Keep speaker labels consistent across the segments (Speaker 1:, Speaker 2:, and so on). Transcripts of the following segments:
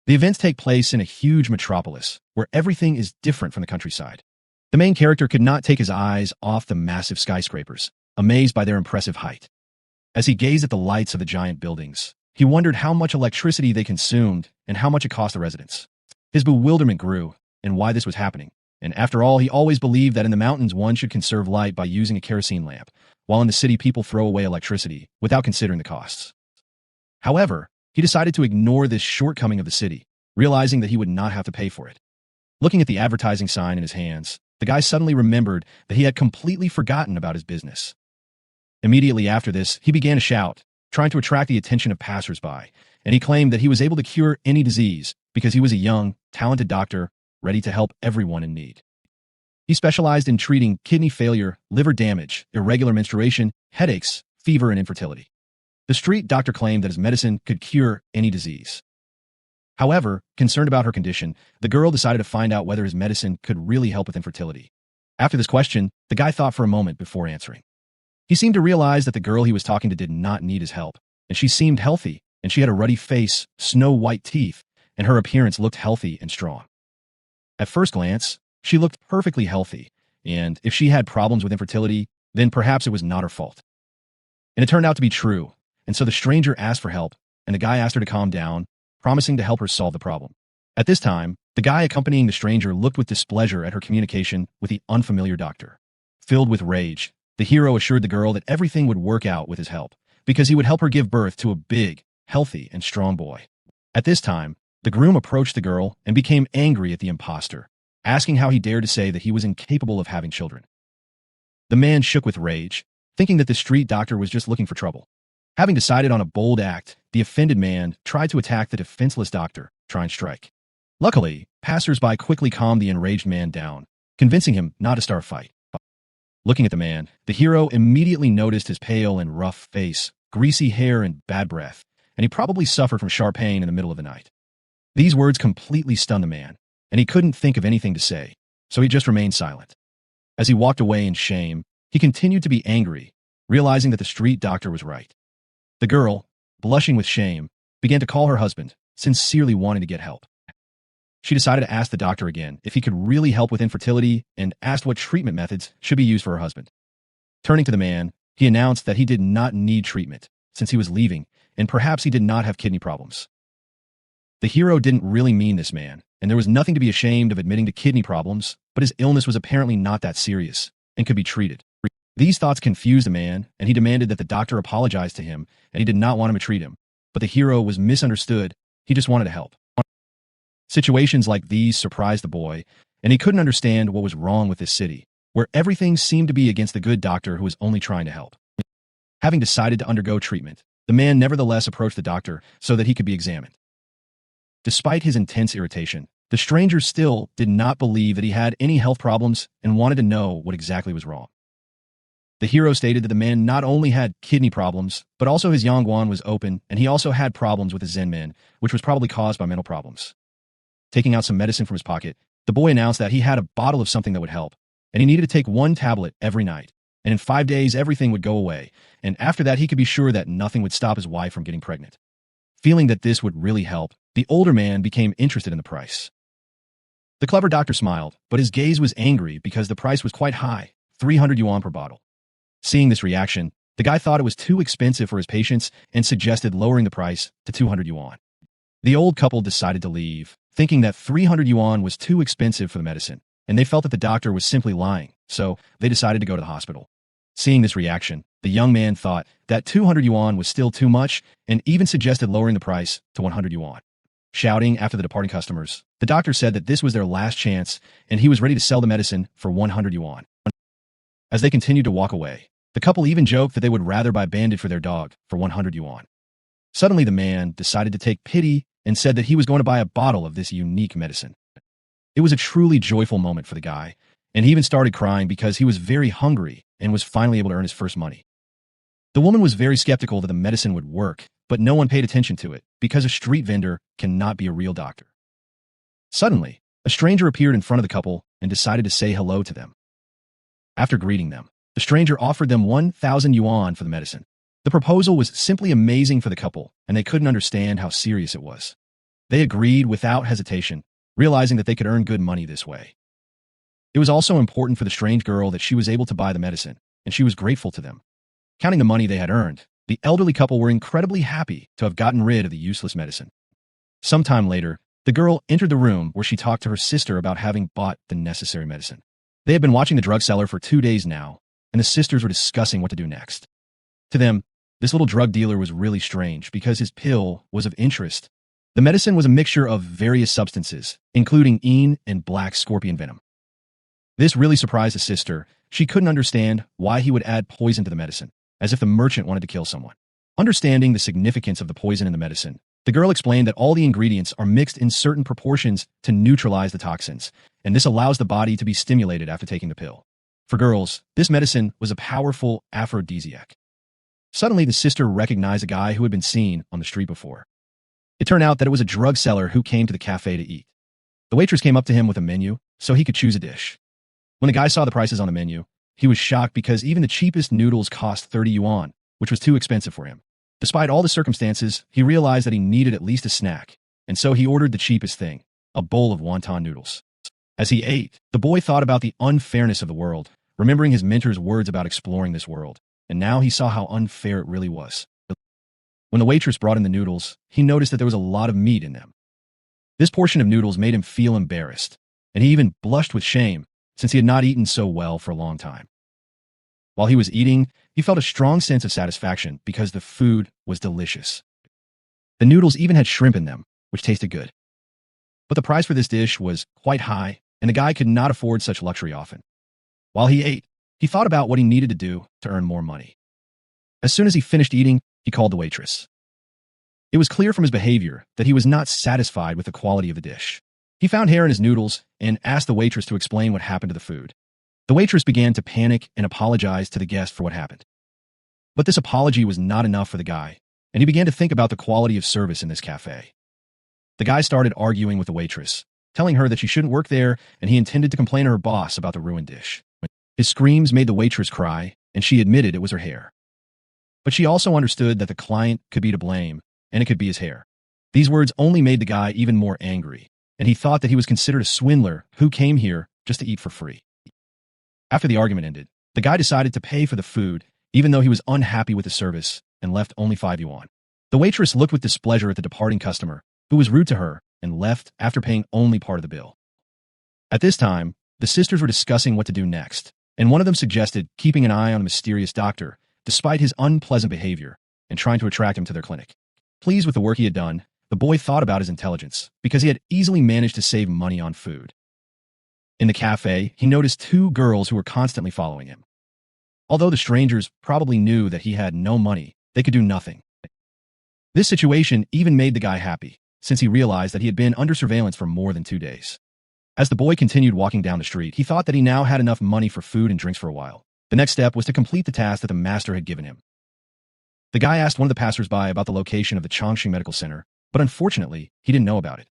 Speaker 1: The events take place in a huge metropolis, where everything is different from the countryside. The main character could not take his eyes off the massive skyscrapers, amazed by their impressive height. As he gazed at the lights of the giant buildings, he wondered how much electricity they consumed and how much it cost the residents. His bewilderment grew, and why this was happening. And after all, he always believed that in the mountains one should conserve light by using a kerosene lamp, while in the city people throw away electricity without considering the costs. However, he decided to ignore this shortcoming of the city, realizing that he would not have to pay for it. Looking at the advertising sign in his hands, the guy suddenly remembered that he had completely forgotten about his business. Immediately after this, he began to shout, trying to attract the attention of passers-by, and he claimed that he was able to cure any disease because he was a young, talented doctor ready to help everyone in need. He specialized in treating kidney failure, liver damage, irregular menstruation, headaches, fever, and infertility. The street doctor claimed that his medicine could cure any disease. However, concerned about her condition, the girl decided to find out whether his medicine could really help with infertility. After this question, the guy thought for a moment before answering. He seemed to realize that the girl he was talking to did not need his help, and she seemed healthy, and she had a ruddy face, snow-white teeth, and her appearance looked healthy and strong. At first glance, she looked perfectly healthy, and if she had problems with infertility, then perhaps it was not her fault. And it turned out to be true, and so the stranger asked for help, and the guy asked her to calm down, promising to help her solve the problem. At this time, the guy accompanying the stranger looked with displeasure at her communication with the unfamiliar doctor. Filled with rage, the hero assured the girl that everything would work out with his help, because he would help her give birth to a big, healthy, and strong boy. At this time, the groom approached the girl and became angry at the impostor, asking how he dared to say that he was incapable of having children. The man shook with rage, thinking that the street doctor was just looking for trouble. Having decided on a bold act, the offended man tried to attack the defenseless doctor, trying to strike. Luckily, passers-by quickly calmed the enraged man down, convincing him not to start a fight. Looking at the man, the hero immediately noticed his pale and rough face, greasy hair, and bad breath, and he probably suffered from sharp pain in the middle of the night. These words completely stunned the man, and he couldn't think of anything to say, so he just remained silent. As he walked away in shame, he continued to be angry, realizing that the street doctor was right. The girl, blushing with shame, began to call her husband, sincerely wanting to get help. She decided to ask the doctor again if he could really help with infertility and asked what treatment methods should be used for her husband. Turning to the man, he announced that he did not need treatment since he was leaving, and perhaps he did not have kidney problems. The hero didn't really mean this man, and there was nothing to be ashamed of admitting to kidney problems, but his illness was apparently not that serious and could be treated. These thoughts confused the man, and he demanded that the doctor apologize to him, and he did not want him to treat him. But the hero was misunderstood. He just wanted to help. Situations like these surprised the boy, and he couldn't understand what was wrong with this city, where everything seemed to be against the good doctor who was only trying to help. Having decided to undergo treatment, the man nevertheless approached the doctor so that he could be examined. Despite his intense irritation, the stranger still did not believe that he had any health problems and wanted to know what exactly was wrong. The hero stated that the man not only had kidney problems, but also his yangguan was open, and he also had problems with his zenmen, which was probably caused by mental problems. Taking out some medicine from his pocket, the boy announced that he had a bottle of something that would help, and he needed to take one tablet every night, and in 5 days everything would go away, and after that he could be sure that nothing would stop his wife from getting pregnant. Feeling that this would really help, the older man became interested in the price. The clever doctor smiled, but his gaze was angry because the price was quite high, 300 yuan per bottle. Seeing this reaction, the guy thought it was too expensive for his patients and suggested lowering the price to 200 yuan. The old couple decided to leave, thinking that 300 yuan was too expensive for the medicine, and they felt that the doctor was simply lying, so they decided to go to the hospital. Seeing this reaction, the young man thought that 200 yuan was still too much and even suggested lowering the price to 100 yuan. Shouting after the departing customers, the doctor said that this was their last chance and he was ready to sell the medicine for 100 yuan. As they continued to walk away, the couple even joked that they would rather buy bandage for their dog for 100 yuan. Suddenly the man decided to take pity and said that he was going to buy a bottle of this unique medicine. It was a truly joyful moment for the guy, and he even started crying because he was very hungry and was finally able to earn his first money. The woman was very skeptical that the medicine would work, but no one paid attention to it because a street vendor cannot be a real doctor. Suddenly, a stranger appeared in front of the couple and decided to say hello to them. After greeting them, the stranger offered them 1,000 yuan for the medicine. The proposal was simply amazing for the couple, and they couldn't understand how serious it was. They agreed without hesitation, realizing that they could earn good money this way. It was also important for the strange girl that she was able to buy the medicine, and she was grateful to them. Counting the money they had earned, the elderly couple were incredibly happy to have gotten rid of the useless medicine. Sometime later, the girl entered the room where she talked to her sister about having bought the necessary medicine. They had been watching the drug seller for 2 days now, and the sisters were discussing what to do next. To them, this little drug dealer was really strange because his pill was of interest. The medicine was a mixture of various substances, including and black scorpion venom. This really surprised the sister. She couldn't understand why he would add poison to the medicine, as if the merchant wanted to kill someone. Understanding the significance of the poison in the medicine, the girl explained that all the ingredients are mixed in certain proportions to neutralize the toxins, and this allows the body to be stimulated after taking the pill. For girls, this medicine was a powerful aphrodisiac. Suddenly, the sister recognized a guy who had been seen on the street before. It turned out that it was a drug seller who came to the cafe to eat. The waitress came up to him with a menu so he could choose a dish. When the guy saw the prices on the menu, he was shocked because even the cheapest noodles cost 30 yuan, which was too expensive for him. Despite all the circumstances, he realized that he needed at least a snack, and so he ordered the cheapest thing, a bowl of wonton noodles. As he ate, the boy thought about the unfairness of the world, remembering his mentor's words about exploring this world, and now he saw how unfair it really was. When the waitress brought in the noodles, he noticed that there was a lot of meat in them. This portion of noodles made him feel embarrassed, and he even blushed with shame since he had not eaten so well for a long time. While he was eating, he felt a strong sense of satisfaction because the food was delicious. The noodles even had shrimp in them, which tasted good. But the price for this dish was quite high, and the guy could not afford such luxury often. While he ate, he thought about what he needed to do to earn more money. As soon as he finished eating, he called the waitress. It was clear from his behavior that he was not satisfied with the quality of the dish. He found hair in his noodles and asked the waitress to explain what happened to the food. The waitress began to panic and apologize to the guest for what happened. But this apology was not enough for the guy, and he began to think about the quality of service in this cafe. The guy started arguing with the waitress, telling her that she shouldn't work there, and he intended to complain to her boss about the ruined dish. His screams made the waitress cry, and she admitted it was her hair. But she also understood that the client could be to blame, and it could be his hair. These words only made the guy even more angry, and he thought that he was considered a swindler who came here just to eat for free. After the argument ended, the guy decided to pay for the food, even though he was unhappy with the service, and left only 5 yuan. The waitress looked with displeasure at the departing customer, who was rude to her, and left after paying only part of the bill. At this time, the sisters were discussing what to do next, and one of them suggested keeping an eye on the mysterious doctor, despite his unpleasant behavior, and trying to attract him to their clinic. Pleased with the work he had done, the boy thought about his intelligence, because he had easily managed to save money on food. In the cafe, he noticed 2 girls who were constantly following him. Although the strangers probably knew that he had no money, they could do nothing. This situation even made the guy happy, since he realized that he had been under surveillance for more than 2 days. As the boy continued walking down the street, he thought that he now had enough money for food and drinks for a while. The next step was to complete the task that the master had given him. The guy asked one of the passersby about the location of the Chongqing Medical Center, but unfortunately, he didn't know about it.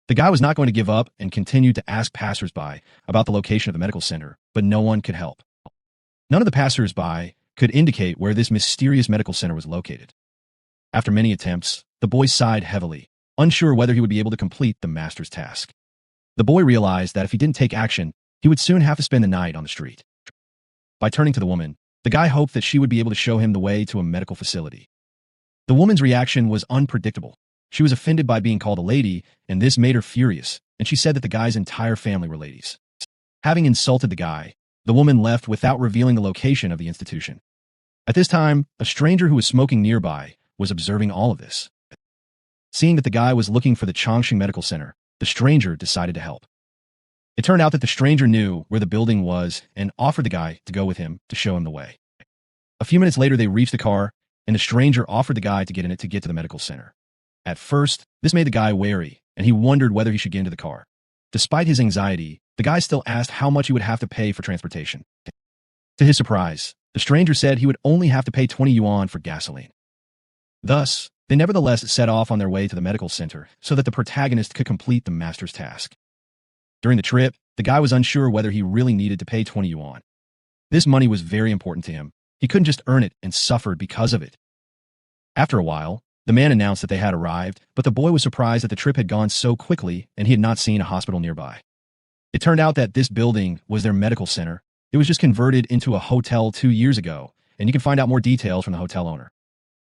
Speaker 1: The guy was not going to give up and continued to ask passersby about the location of the medical center, but no one could help. None of the passersby could indicate where this mysterious medical center was located. After many attempts, the boy sighed heavily, unsure whether he would be able to complete the master's task. The boy realized that if he didn't take action, he would soon have to spend the night on the street. By turning to the woman, the guy hoped that she would be able to show him the way to a medical facility. The woman's reaction was unpredictable. She was offended by being called a lady, and this made her furious, and she said that the guy's entire family were ladies. Having insulted the guy, the woman left without revealing the location of the institution. At this time, a stranger who was smoking nearby was observing all of this. Seeing that the guy was looking for the Chongqing Medical Center, the stranger decided to help. It turned out that the stranger knew where the building was and offered the guy to go with him to show him the way. A few minutes later, they reached the car, and the stranger offered the guy to get in it to get to the medical center. At first, this made the guy wary, and he wondered whether he should get into the car. Despite his anxiety, the guy still asked how much he would have to pay for transportation. To his surprise, the stranger said he would only have to pay 20 yuan for gasoline. Thus, they nevertheless set off on their way to the medical center so that the protagonist could complete the master's task. During the trip, the guy was unsure whether he really needed to pay 20 yuan. This money was very important to him. He couldn't just earn it and suffered because of it. After a while, The man announced that they had arrived, but the boy was surprised that the trip had gone so quickly and he had not seen a hospital nearby. It turned out that this building was their medical center. It was just converted into a hotel 2 years ago, and you can find out more details from the hotel owner.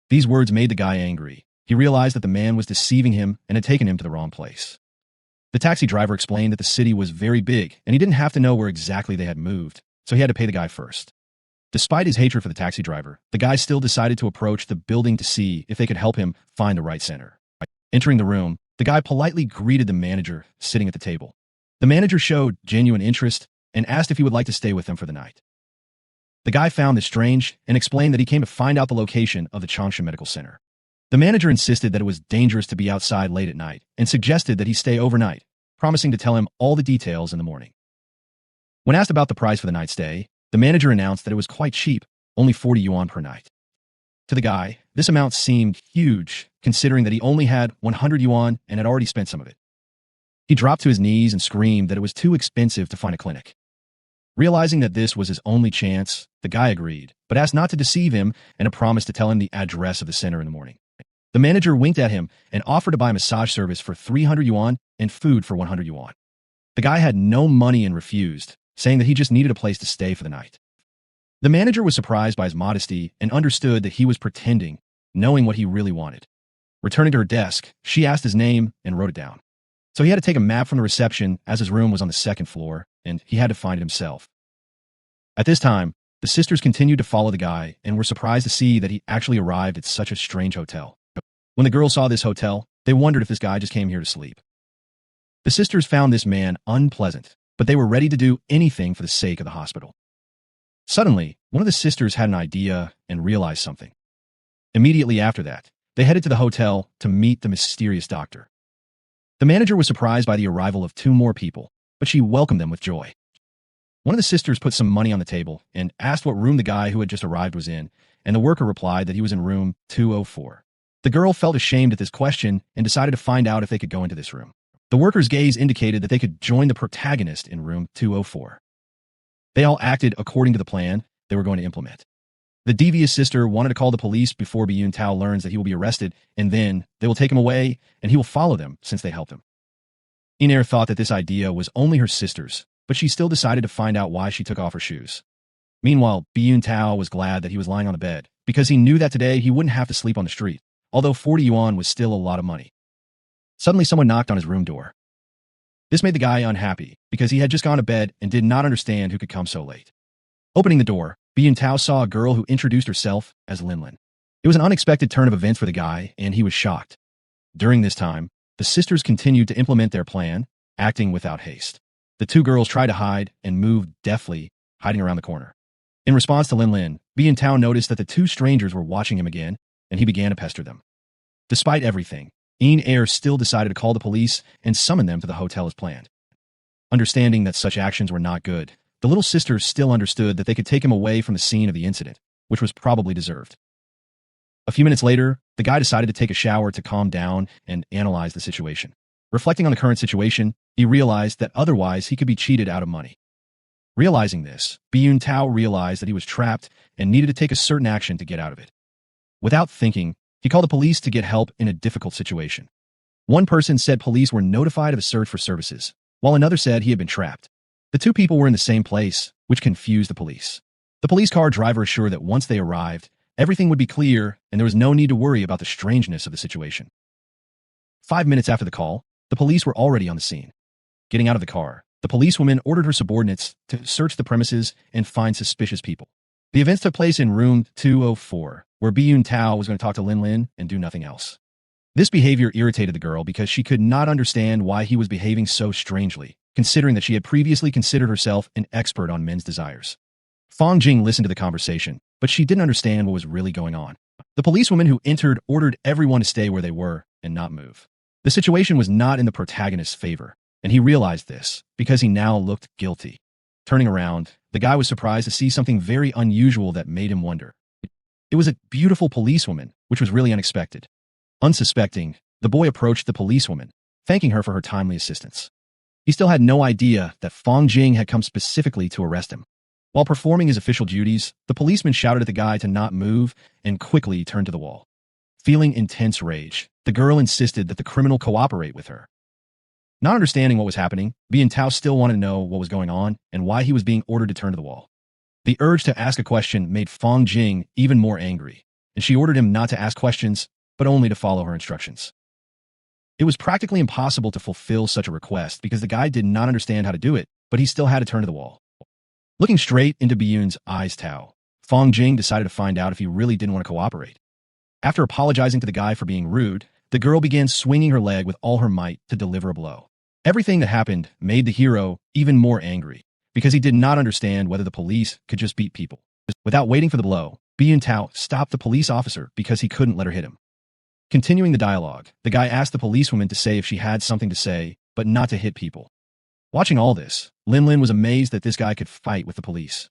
Speaker 1: These words made the guy angry. He realized that the man was deceiving him and had taken him to the wrong place. The taxi driver explained that the city was very big, and he didn't have to know where exactly they had moved, so he had to pay the guy first. Despite his hatred for the taxi driver, the guy still decided to approach the building to see if they could help him find the right center. Entering the room, the guy politely greeted the manager sitting at the table. The manager showed genuine interest and asked if he would like to stay with them for the night. The guy found this strange and explained that he came to find out the location of the Changsha Medical Center. The manager insisted that it was dangerous to be outside late at night and suggested that he stay overnight, promising to tell him all the details in the morning. When asked about the price for the night stay, the manager announced that it was quite cheap, only 40 yuan per night. To the guy, this amount seemed huge, considering that he only had 100 yuan and had already spent some of it. He dropped to his knees and screamed that it was too expensive to find a clinic. Realizing that this was his only chance, the guy agreed, but asked not to deceive him and promised to tell him the address of the center in the morning. The manager winked at him and offered to buy massage service for 300 yuan and food for 100 yuan. The guy had no money and refused, saying that he just needed a place to stay for the night. The manager was surprised by his modesty and understood that he was pretending, knowing what he really wanted. Returning to her desk, she asked his name and wrote it down. So he had to take a map from the reception as his room was on the second floor, and he had to find it himself. At this time, the sisters continued to follow the guy and were surprised to see that he actually arrived at such a strange hotel. When the girls saw this hotel, they wondered if this guy just came here to sleep. The sisters found this man unpleasant, but they were ready to do anything for the sake of the hospital. Suddenly, one of the sisters had an idea and realized something. Immediately after that, they headed to the hotel to meet the mysterious doctor. The manager was surprised by the arrival of 2 more people, but she welcomed them with joy. One of the sisters put some money on the table and asked what room the guy who had just arrived was in, and the worker replied that he was in room 204. The girl felt ashamed at this question and decided to find out if they could go into this room. The worker's gaze indicated that they could join the protagonist in room 204. They all acted according to the plan they were going to implement. The devious sister wanted to call the police before Biyun Tao learns that he will be arrested, and then they will take him away, and he will follow them since they helped him. Inair thought that this idea was only her sister's, but she still decided to find out why she took off her shoes. Meanwhile, Biyun Tao was glad that he was lying on the bed, because he knew that today he wouldn't have to sleep on the street, although 40 yuan was still a lot of money. Suddenly, someone knocked on his room door. This made the guy unhappy, because he had just gone to bed and did not understand who could come so late. Opening the door, Biyun Tao saw a girl who introduced herself as Linlin. It was an unexpected turn of events for the guy, and he was shocked. During this time, the sisters continued to implement their plan, acting without haste. The 2 girls tried to hide and moved deftly, hiding around the corner. In response to Linlin, Biyun Tao noticed that the 2 strangers were watching him again, and he began to pester them. Despite everything, Inair still decided to call the police and summon them to the hotel as planned. Understanding that such actions were not good, the little sisters still understood that they could take him away from the scene of the incident, which was probably deserved. A few minutes later, the guy decided to take a shower to calm down and analyze the situation. Reflecting on the current situation, he realized that otherwise he could be cheated out of money. Realizing this, Biyun Tao realized that he was trapped and needed to take a certain action to get out of it. Without thinking, he called the police to get help in a difficult situation. One person said police were notified of a search for services, while another said he had been trapped. The 2 people were in the same place, which confused the police. The police car driver assured that once they arrived, everything would be clear and there was no need to worry about the strangeness of the situation. 5 minutes after the call, the police were already on the scene. Getting out of the car, the policewoman ordered her subordinates to search the premises and find suspicious people. The events took place in room 204, where Biyun Tao was going to talk to Linlin and do nothing else. This behavior irritated the girl because she could not understand why he was behaving so strangely, considering that she had previously considered herself an expert on men's desires. Fong Jing listened to the conversation, but she didn't understand what was really going on. The policewoman who entered ordered everyone to stay where they were and not move. The situation was not in the protagonist's favor, and he realized this because he now looked guilty. Turning around, the guy was surprised to see something very unusual that made him wonder. It was a beautiful policewoman, which was really unexpected. Unsuspecting, the boy approached the policewoman, thanking her for her timely assistance. He still had no idea that Fong Jing had come specifically to arrest him. While performing his official duties, the policeman shouted at the guy to not move and quickly turned to the wall. Feeling intense rage, the girl insisted that the criminal cooperate with her. Not understanding what was happening, Byun Tao still wanted to know what was going on and why he was being ordered to turn to the wall. The urge to ask a question made Fong Jing even more angry, and she ordered him not to ask questions, but only to follow her instructions. It was practically impossible to fulfill such a request because the guy did not understand how to do it, but he still had to turn to the wall. Looking straight into Byun's eyes, Fong Jing decided to find out if he really didn't want to cooperate. After apologizing to the guy for being rude, the girl began swinging her leg with all her might to deliver a blow. Everything that happened made the hero even more angry because he did not understand whether the police could just beat people. Without waiting for the blow, Byun Tao stopped the police officer because he couldn't let her hit him. Continuing the dialogue, the guy asked the policewoman to say if she had something to say, but not to hit people. Watching all this, Lin Lin was amazed that this guy could fight with the police.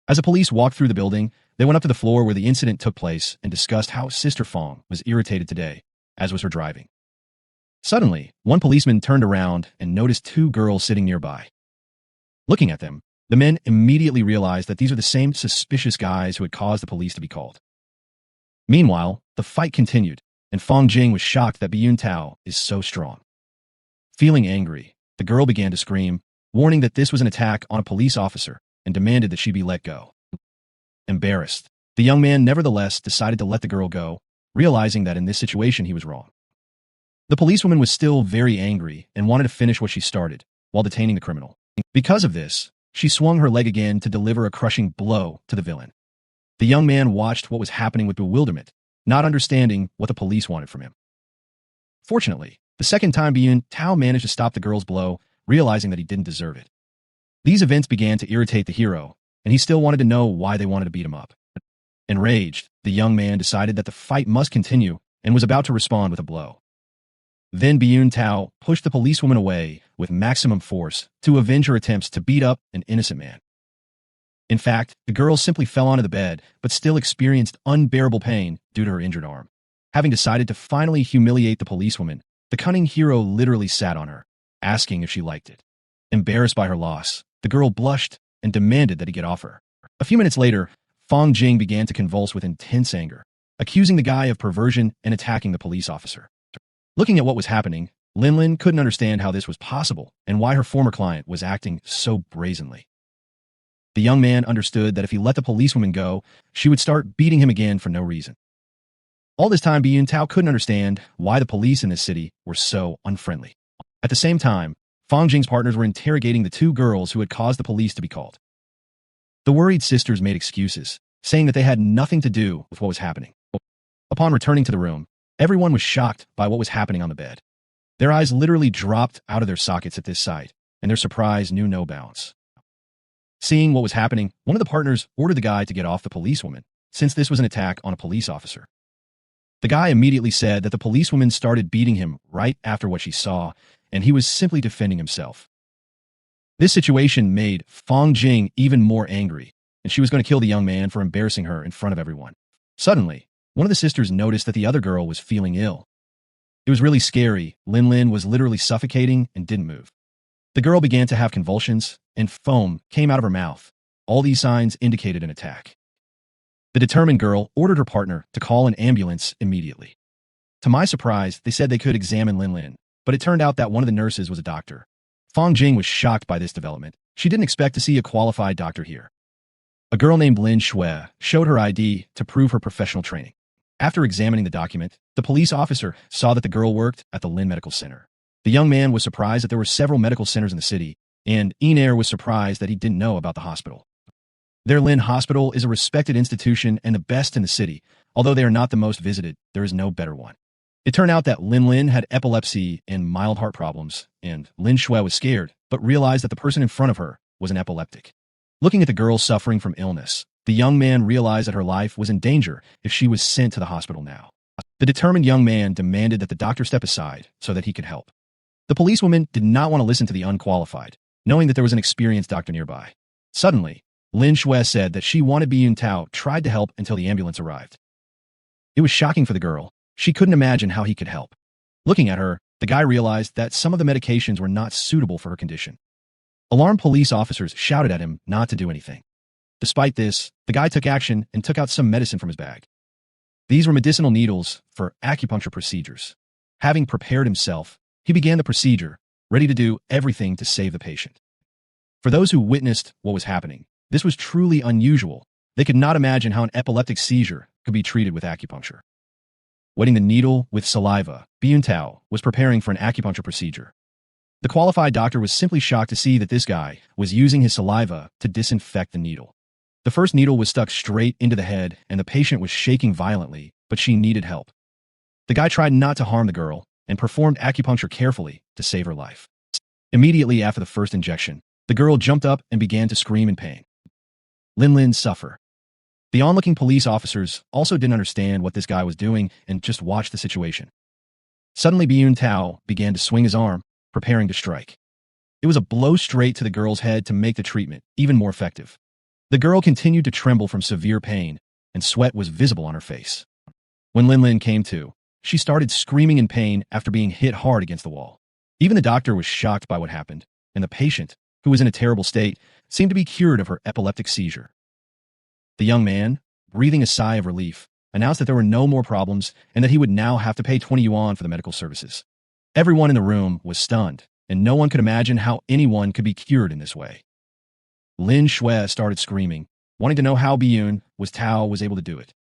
Speaker 1: As the police walked through the building, they went up to the floor where the incident took place and discussed how Sister Fong was irritated today, as was her driving. Suddenly, one policeman turned around and noticed two girls sitting nearby. Looking at them, the men immediately realized that these were the same suspicious guys who had caused the police to be called. Meanwhile, the fight continued, and Fong Jing was shocked that Byun Tao is so strong. Feeling angry, the girl began to scream, warning that this was an attack on a police officer, and demanded that she be let go. Embarrassed, the young man nevertheless decided to let the girl go, realizing that in this situation he was wrong. The policewoman was still very angry and wanted to finish what she started, while detaining the criminal. Because of this, she swung her leg again to deliver a crushing blow to the villain. The young man watched what was happening with bewilderment, not understanding what the police wanted from him. Fortunately, the second time Byun Tao managed to stop the girl's blow, realizing that he didn't deserve it. These events began to irritate the hero, and he still wanted to know why they wanted to beat him up. Enraged, the young man decided that the fight must continue and was about to respond with a blow. Then Byun Tao pushed the policewoman away with maximum force to avenge her attempts to beat up an innocent man. In fact, the girl simply fell onto the bed, but still experienced unbearable pain due to her injured arm. Having decided to finally humiliate the policewoman, the cunning hero literally sat on her, asking if she liked it. Embarrassed by her loss, the girl blushed and demanded that he get off her. A few minutes later, Fong Jing began to convulse with intense anger, accusing the guy of perversion and attacking the police officer. Looking at what was happening, Lin Lin couldn't understand how this was possible and why her former client was acting so brazenly. The young man understood that if he let the policewoman go, she would start beating him again for no reason. All this time, Byun Tao couldn't understand why the police in this city were so unfriendly. At the same time, Fong Jing's partners were interrogating the two girls who had caused the police to be called. The worried sisters made excuses, saying that they had nothing to do with what was happening. Upon returning to the room, everyone was shocked by what was happening on the bed. Their eyes literally dropped out of their sockets at this sight, and their surprise knew no bounds. Seeing what was happening, one of the partners ordered the guy to get off the policewoman, since this was an attack on a police officer. The guy immediately said that the policewoman started beating him right after what she saw, and he was simply defending himself. This situation made Fong Jing even more angry, and she was going to kill the young man for embarrassing her in front of everyone. Suddenly, one of the sisters noticed that the other girl was feeling ill. It was really scary. Lin Lin was literally suffocating and didn't move. The girl began to have convulsions, and foam came out of her mouth. All these signs indicated an attack. The determined girl ordered her partner to call an ambulance immediately. To my surprise, they said they could examine Lin Lin, but it turned out that one of the nurses was a doctor. Fong Jing was shocked by this development. She didn't expect to see a qualified doctor here. A girl named Lin Shui showed her ID to prove her professional training. After examining the document, the police officer saw that the girl worked at the Lin Medical Center. The young man was surprised that there were several medical centers in the city, and Inair was surprised that he didn't know about the hospital. Their Lin Hospital is a respected institution and the best in the city. Although they are not the most visited, there is no better one. It turned out that Lin Lin had epilepsy and mild heart problems, and Lin Shui was scared, but realized that the person in front of her was an epileptic. Looking at the girl suffering from illness, the young man realized that her life was in danger if she was sent to the hospital now. The determined young man demanded that the doctor step aside so that he could help. The policewoman did not want to listen to the unqualified, knowing that there was an experienced doctor nearby. Suddenly, Lin Shui said that she wanted Byun Tao tried to help until the ambulance arrived. It was shocking for the girl. She couldn't imagine how he could help. Looking at her, the guy realized that some of the medications were not suitable for her condition. Alarmed police officers shouted at him not to do anything. Despite this, the guy took action and took out some medicine from his bag. These were medicinal needles for acupuncture procedures. Having prepared himself, he began the procedure, ready to do everything to save the patient. For those who witnessed what was happening, this was truly unusual. They could not imagine how an epileptic seizure could be treated with acupuncture. Wetting the needle with saliva, Byun Tao was preparing for an acupuncture procedure. The qualified doctor was simply shocked to see that this guy was using his saliva to disinfect the needle. The first needle was stuck straight into the head, and the patient was shaking violently, but she needed help. The guy tried not to harm the girl and performed acupuncture carefully to save her life. Immediately after the first injection, the girl jumped up and began to scream in pain. Lin suffer. The onlooking police officers also didn't understand what this guy was doing and just watched the situation. Suddenly, Byun Tao began to swing his arm, preparing to strike. It was a blow straight to the girl's head to make the treatment even more effective. The girl continued to tremble from severe pain, and sweat was visible on her face. When Lin came to, she started screaming in pain after being hit hard against the wall. Even the doctor was shocked by what happened, and the patient, who was in a terrible state, seemed to be cured of her epileptic seizure. The young man, breathing a sigh of relief, announced that there were no more problems and that he would now have to pay 20 yuan for the medical services. Everyone in the room was stunned, and no one could imagine how anyone could be cured in this way. Lin Shui started screaming, wanting to know how Byun Tao was able to do it.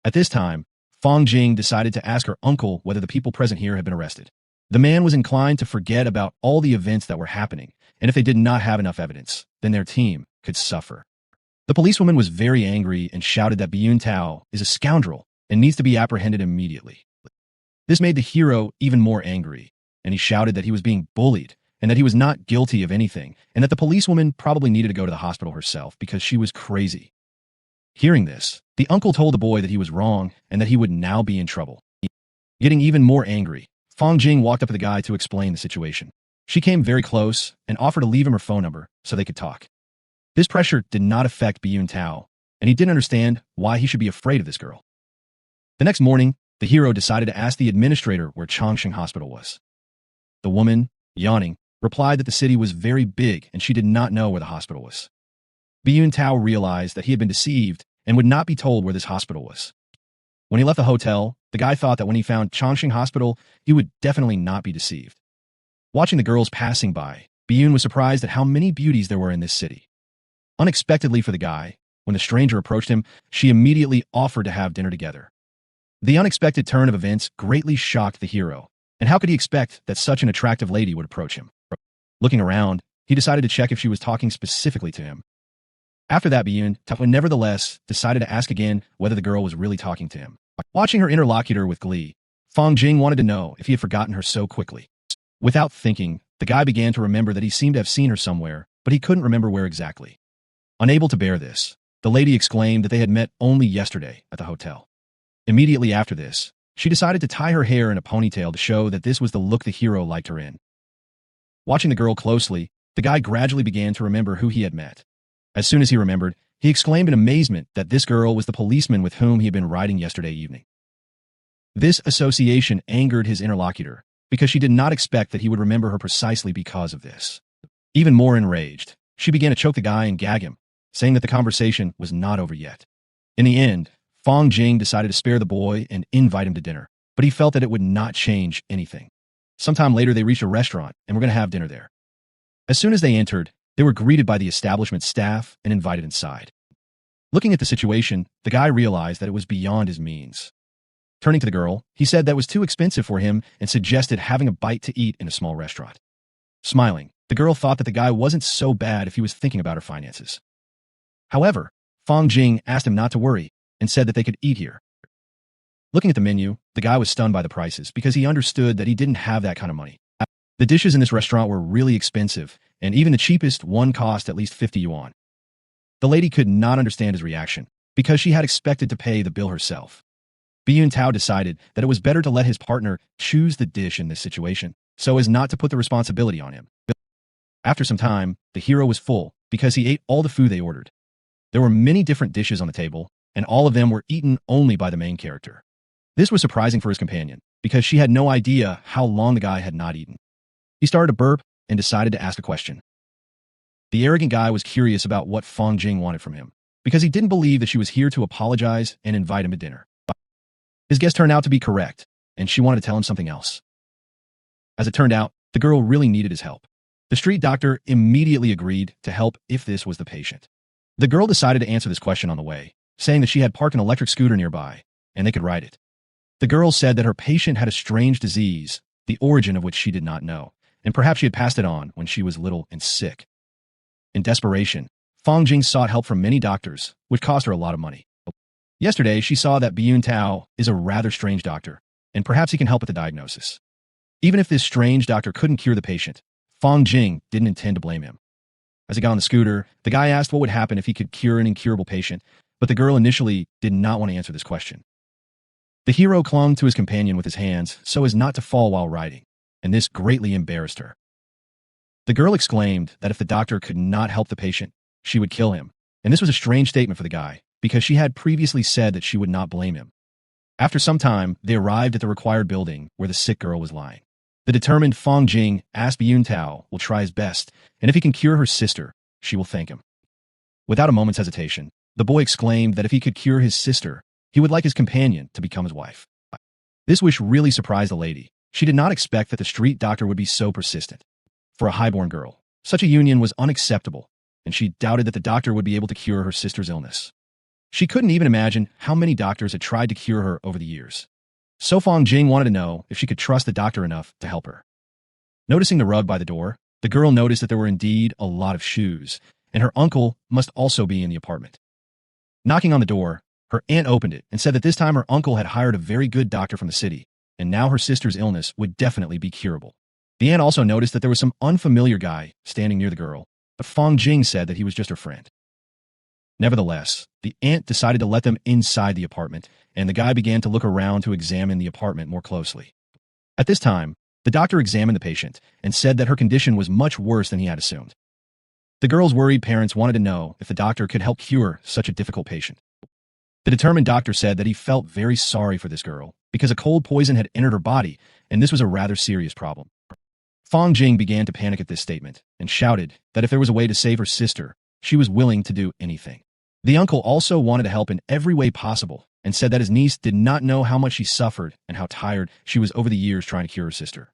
Speaker 1: At this time, Fong Jing decided to ask her uncle whether the people present here had been arrested. The man was inclined to forget about all the events that were happening, and if they did not have enough evidence, then their team could suffer. The policewoman was very angry and shouted that Byun Tao is a scoundrel and needs to be apprehended immediately. This made the hero even more angry, and he shouted that he was being bullied and that he was not guilty of anything, and that the policewoman probably needed to go to the hospital herself because she was crazy. Hearing this, the uncle told the boy that he was wrong and that he would now be in trouble. Getting even more angry, Fong Jing walked up to the guy to explain the situation. She came very close and offered to leave him her phone number so they could talk. This pressure did not affect Byun Tao, and he didn't understand why he should be afraid of this girl. The next morning, the hero decided to ask the administrator where Chongqing Hospital was. The woman, yawning, replied that the city was very big and she did not know where the hospital was. Byun Tao realized that he had been deceived and would not be told where this hospital was. When he left the hotel, the guy thought that when he found Chongqing Hospital, he would definitely not be deceived. Watching the girls passing by, Byun was surprised at how many beauties there were in this city. Unexpectedly for the guy, when the stranger approached him, she immediately offered to have dinner together. The unexpected turn of events greatly shocked the hero, and how could he expect that such an attractive lady would approach him? Looking around, he decided to check if she was talking specifically to him. After that, Byun Tao nevertheless decided to ask again whether the girl was really talking to him. Watching her interlocutor with glee, Fong Jing wanted to know if he had forgotten her so quickly. Without thinking, the guy began to remember that he seemed to have seen her somewhere, but he couldn't remember where exactly. Unable to bear this, the lady exclaimed that they had met only yesterday at the hotel. Immediately after this, she decided to tie her hair in a ponytail to show that this was the look the hero liked her in. Watching the girl closely, the guy gradually began to remember who he had met. As soon as he remembered, he exclaimed in amazement that this girl was the policeman with whom he had been riding yesterday evening. This association angered his interlocutor, because she did not expect that he would remember her precisely because of this. Even more enraged, she began to choke the guy and gag him, saying that the conversation was not over yet. In the end, Fong Jing decided to spare the boy and invite him to dinner, but he felt that it would not change anything. Sometime later, they reached a restaurant and were going to have dinner there. As soon as they entered, they were greeted by the establishment staff and invited inside. Looking at the situation, the guy realized that it was beyond his means. Turning to the girl, he said that was too expensive for him and suggested having a bite to eat in a small restaurant. Smiling, the girl thought that the guy wasn't so bad if he was thinking about her finances. However, Fong Jing asked him not to worry and said that they could eat here. Looking at the menu, the guy was stunned by the prices because he understood that he didn't have that kind of money. The dishes in this restaurant were really expensive, and even the cheapest one cost at least 50 yuan. The lady could not understand his reaction because she had expected to pay the bill herself. Byun Tao decided that it was better to let his partner choose the dish in this situation so as not to put the responsibility on him. After some time, the hero was full because he ate all the food they ordered. There were many different dishes on the table, and all of them were eaten only by the main character. This was surprising for his companion because she had no idea how long the guy had not eaten. He started to burp and decided to ask a question. The arrogant guy was curious about what Fong Jing wanted from him because he didn't believe that she was here to apologize and invite him to dinner. His guess turned out to be correct, and she wanted to tell him something else. As it turned out, the girl really needed his help. The street doctor immediately agreed to help if this was the patient. The girl decided to answer this question on the way, saying that she had parked an electric scooter nearby, and they could ride it. The girl said that her patient had a strange disease, the origin of which she did not know, and perhaps she had passed it on when she was little and sick. In desperation, Fong Jing sought help from many doctors, which cost her a lot of money. Yesterday, she saw that Biyun Tao is a rather strange doctor, and perhaps he can help with the diagnosis. Even if this strange doctor couldn't cure the patient, Fong Jing didn't intend to blame him. As he got on the scooter, the guy asked what would happen if he could cure an incurable patient, but the girl initially did not want to answer this question. The hero clung to his companion with his hands so as not to fall while riding, and this greatly embarrassed her. The girl exclaimed that if the doctor could not help the patient, she would kill him, and this was a strange statement for the guy, because she had previously said that she would not blame him. After some time, they arrived at the required building where the sick girl was lying. The determined Fong Jing asked Biyun Tao will try his best, and if he can cure her sister, she will thank him. Without a moment's hesitation, the boy exclaimed that if he could cure his sister, he would like his companion to become his wife. This wish really surprised the lady. She did not expect that the street doctor would be so persistent. For a highborn girl, such a union was unacceptable, and she doubted that the doctor would be able to cure her sister's illness. She couldn't even imagine how many doctors had tried to cure her over the years. So Fong Jing wanted to know if she could trust the doctor enough to help her. Noticing the rug by the door, the girl noticed that there were indeed a lot of shoes, and her uncle must also be in the apartment. Knocking on the door, her aunt opened it and said that this time her uncle had hired a very good doctor from the city, and now her sister's illness would definitely be curable. The aunt also noticed that there was some unfamiliar guy standing near the girl, but Fong Jing said that he was just her friend. Nevertheless, the aunt decided to let them inside the apartment, and the guy began to look around to examine the apartment more closely. At this time, the doctor examined the patient and said that her condition was much worse than he had assumed. The girl's worried parents wanted to know if the doctor could help cure such a difficult patient. The determined doctor said that he felt very sorry for this girl because a cold poison had entered her body, and this was a rather serious problem. Fong Jing began to panic at this statement and shouted that if there was a way to save her sister, she was willing to do anything. The uncle also wanted to help in every way possible and said that his niece did not know how much she suffered and how tired she was over the years trying to cure her sister.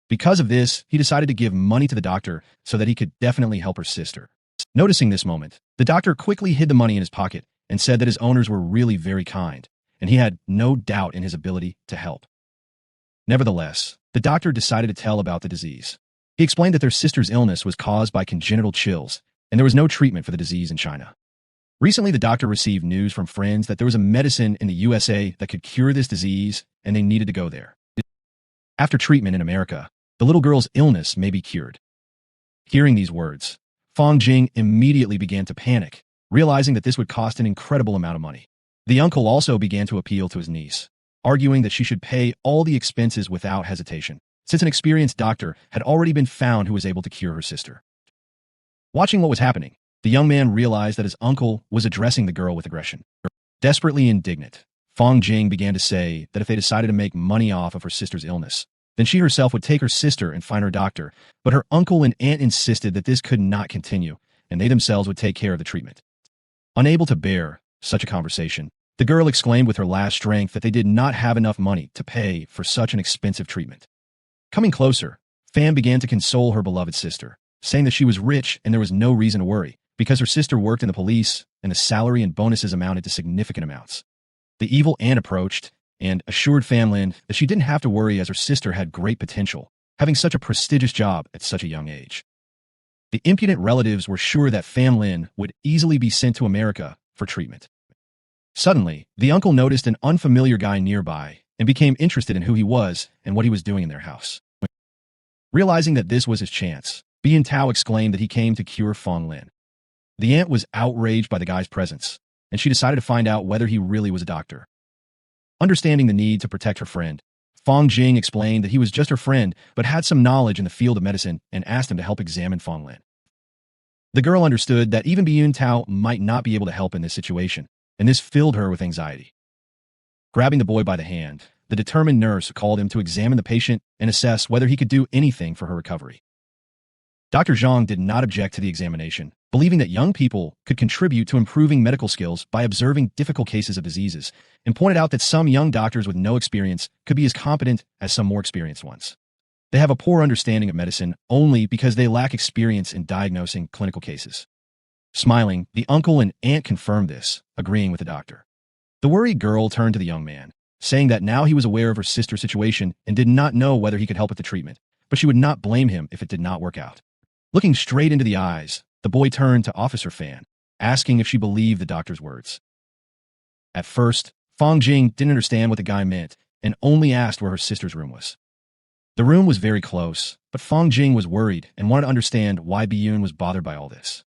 Speaker 1: Because of this, he decided to give money to the doctor so that he could definitely help her sister. Noticing this moment, the doctor quickly hid the money in his pocket and said that his owners were really very kind, and he had no doubt in his ability to help. Nevertheless, the doctor decided to tell about the disease. He explained that their sister's illness was caused by congenital chills, and there was no treatment for the disease in China. Recently, the doctor received news from friends that there was a medicine in the USA that could cure this disease, and they needed to go there. After treatment in America, the little girl's illness may be cured. Hearing these words, Fong Jing immediately began to panic, realizing that this would cost an incredible amount of money. The uncle also began to appeal to his niece, arguing that she should pay all the expenses without hesitation, since an experienced doctor had already been found who was able to cure her sister. Watching what was happening, the young man realized that his uncle was addressing the girl with aggression. Desperately indignant, Fong Jing began to say that if they decided to make money off of her sister's illness, then she herself would take her sister and find her doctor, but her uncle and aunt insisted that this could not continue, and they themselves would take care of the treatment. Unable to bear such a conversation, the girl exclaimed with her last strength that they did not have enough money to pay for such an expensive treatment. Coming closer, Fan began to console her beloved sister, saying that she was rich and there was no reason to worry, because her sister worked in the police and the salary and bonuses amounted to significant amounts. The evil aunt approached and assured Fan Lin that she didn't have to worry as her sister had great potential, having such a prestigious job at such a young age. The impudent relatives were sure that Fan Lin would easily be sent to America for treatment. Suddenly, the uncle noticed an unfamiliar guy nearby and became interested in who he was and what he was doing in their house. Realizing that this was his chance, Bian Tao exclaimed that he came to cure Fong Lin. The aunt was outraged by the guy's presence, and she decided to find out whether he really was a doctor. Understanding the need to protect her friend, Fong Jing explained that he was just her friend but had some knowledge in the field of medicine and asked him to help examine Fong Lin. The girl understood that even Biyun Tao might not be able to help in this situation, and this filled her with anxiety. Grabbing the boy by the hand, the determined nurse called him to examine the patient and assess whether he could do anything for her recovery. Dr. Zhang did not object to the examination, believing that young people could contribute to improving medical skills by observing difficult cases of diseases, and pointed out that some young doctors with no experience could be as competent as some more experienced ones. They have a poor understanding of medicine only because they lack experience in diagnosing clinical cases. Smiling, the uncle and aunt confirmed this, agreeing with the doctor. The worried girl turned to the young man, saying that now he was aware of her sister's situation and did not know whether he could help with the treatment, but she would not blame him if it did not work out. Looking straight into the eyes, the boy turned to Officer Fan, asking if she believed the doctor's words. At first, Fong Jing didn't understand what the guy meant and only asked where her sister's room was. The room was very close, but Fong Jing was worried and wanted to understand why Biyun was bothered by all this.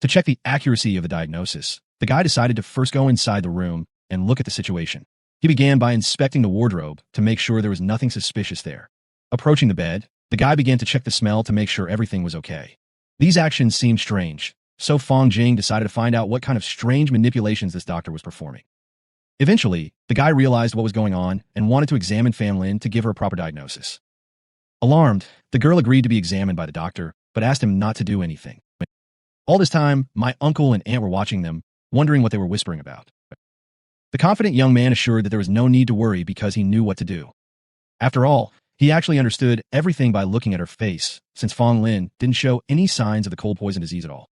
Speaker 1: To check the accuracy of the diagnosis, the guy decided to first go inside the room and look at the situation. He began by inspecting the wardrobe to make sure there was nothing suspicious there. Approaching the bed, the guy began to check the smell to make sure everything was okay. These actions seemed strange, so Fong Jing decided to find out what kind of strange manipulations this doctor was performing. Eventually, the guy realized what was going on and wanted to examine Fan Lin to give her a proper diagnosis. Alarmed, the girl agreed to be examined by the doctor, but asked him not to do anything. All this time, my uncle and aunt were watching them, wondering what they were whispering about. The confident young man assured that there was no need to worry because he knew what to do. After all, he actually understood everything by looking at her face, since Fong Lin didn't show any signs of the cold poison disease at all.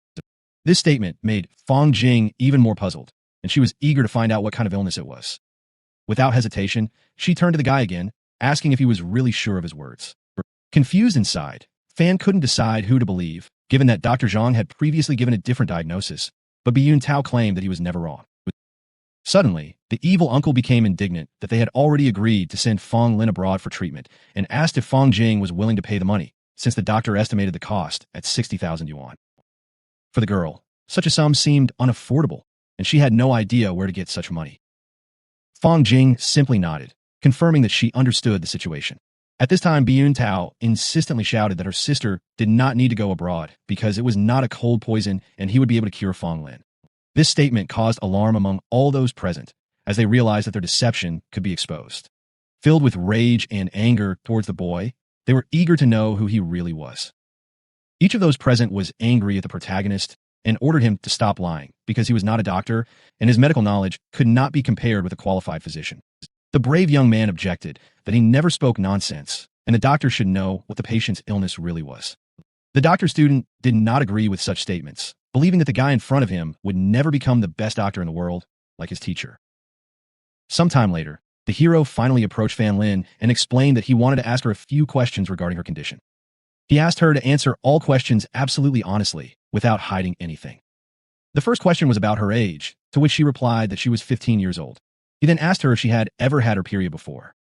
Speaker 1: This statement made Fong Jing even more puzzled, and she was eager to find out what kind of illness it was. Without hesitation, she turned to the guy again, asking if he was really sure of his words. Confused inside, Fan couldn't decide who to believe, given that Dr. Zhang had previously given a different diagnosis, but Biyun Tao claimed that he was never wrong. Suddenly, the evil uncle became indignant that they had already agreed to send Fong Lin abroad for treatment and asked if Fong Jing was willing to pay the money, since the doctor estimated the cost at 60,000 yuan. For the girl, such a sum seemed unaffordable, and she had no idea where to get such money. Fong Jing simply nodded, confirming that she understood the situation. At this time, Biyun Tao insistently shouted that her sister did not need to go abroad because it was not a cold poison and he would be able to cure Fong Lin. This statement caused alarm among all those present, as they realized that their deception could be exposed. Filled with rage and anger towards the boy, they were eager to know who he really was. Each of those present was angry at the protagonist and ordered him to stop lying because he was not a doctor and his medical knowledge could not be compared with a qualified physician. The brave young man objected that he never spoke nonsense and the doctor should know what the patient's illness really was. The doctor student did not agree with such statements, believing that the guy in front of him would never become the best doctor in the world, like his teacher. Sometime later, the hero finally approached Fan Lin and explained that he wanted to ask her a few questions regarding her condition. He asked her to answer all questions absolutely honestly, without hiding anything. The first question was about her age, to which she replied that she was 15 years old. He then asked her if she had ever had her period before.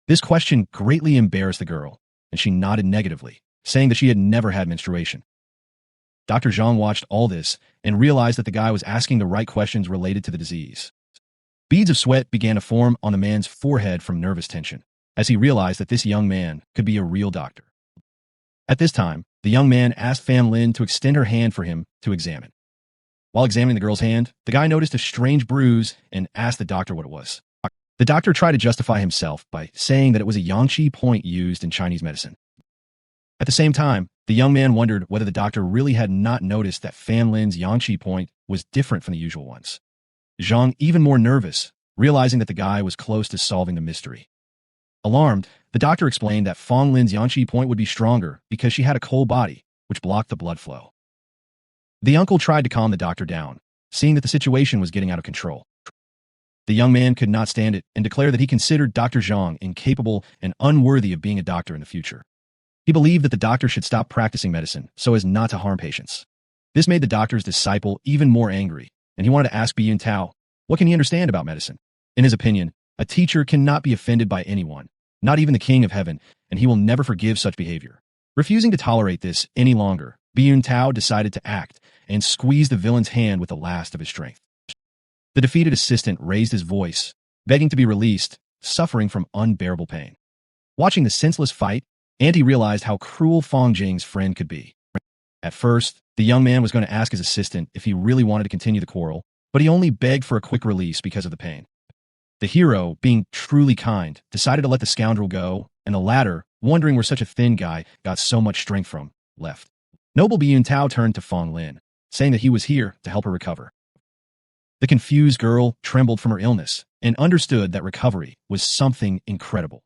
Speaker 1: This question greatly embarrassed the girl, and she nodded negatively, saying that she had never had menstruation. Dr. Zhang watched all this and realized that the guy was asking the right questions related to the disease. Beads of sweat began to form on the man's forehead from nervous tension, as he realized that this young man could be a real doctor. At this time, the young man asked Fan Lin to extend her hand for him to examine. While examining the girl's hand, the guy noticed a strange bruise and asked the doctor what it was. The doctor tried to justify himself by saying that it was a Yangqi point used in Chinese medicine. At the same time, the young man wondered whether the doctor really had not noticed that Fan Lin's Yangqi point was different from the usual ones. Zhang, even more nervous, realizing that the guy was close to solving the mystery. Alarmed, the doctor explained that Fong Lin's Yangqi point would be stronger because she had a cold body, which blocked the blood flow. The uncle tried to calm the doctor down, seeing that the situation was getting out of control. The young man could not stand it and declared that he considered Dr. Zhang incapable and unworthy of being a doctor in the future. He believed that the doctor should stop practicing medicine so as not to harm patients. This made the doctor's disciple even more angry, and he wanted to ask Biyun Tao, what can he understand about medicine? In his opinion, a teacher cannot be offended by anyone, not even the king of heaven, and he will never forgive such behavior. Refusing to tolerate this any longer, Biyun Tao decided to act and squeezed the villain's hand with the last of his strength. The defeated assistant raised his voice, begging to be released, suffering from unbearable pain. Watching the senseless fight, Auntie realized how cruel Fong Jing's friend could be. At first, the young man was going to ask his assistant if he really wanted to continue the quarrel, but he only begged for a quick release because of the pain. The hero, being truly kind, decided to let the scoundrel go, and the latter, wondering where such a thin guy got so much strength from, left. Noble Biyun Tao turned to Fong Lin, saying that he was here to help her recover. The confused girl trembled from her illness and understood that recovery was something incredible.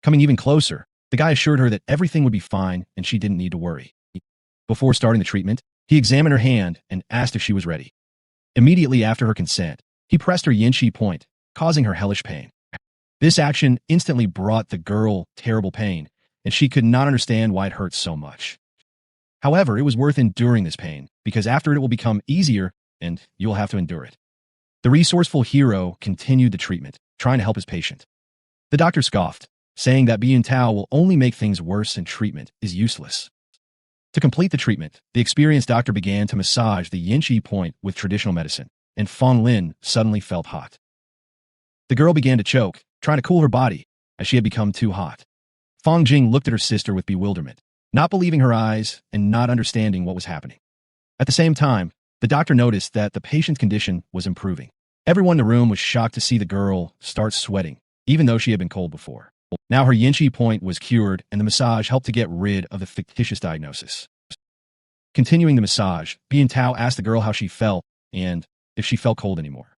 Speaker 1: Coming even closer, the guy assured her that everything would be fine and she didn't need to worry. Before starting the treatment, he examined her hand and asked if she was ready. Immediately after her consent, he pressed her yin-chi point, causing her hellish pain. This action instantly brought the girl terrible pain, and she could not understand why it hurt so much. However, it was worth enduring this pain, because after it will become easier, and you will have to endure it. The resourceful hero continued the treatment, trying to help his patient. The doctor scoffed, saying that Biyun Tao will only make things worse and treatment is useless. To complete the treatment, the experienced doctor began to massage the yin-chi point with traditional medicine, and Fong Lin suddenly felt hot. The girl began to choke, trying to cool her body, as she had become too hot. Fong Jing looked at her sister with bewilderment, not believing her eyes and not understanding what was happening. At the same time, the doctor noticed that the patient's condition was improving. Everyone in the room was shocked to see the girl start sweating, even though she had been cold before. Now her yin-chi point was cured, and the massage helped to get rid of the fictitious diagnosis. Continuing the massage, Biyun Tao asked the girl how she felt and if she felt cold anymore.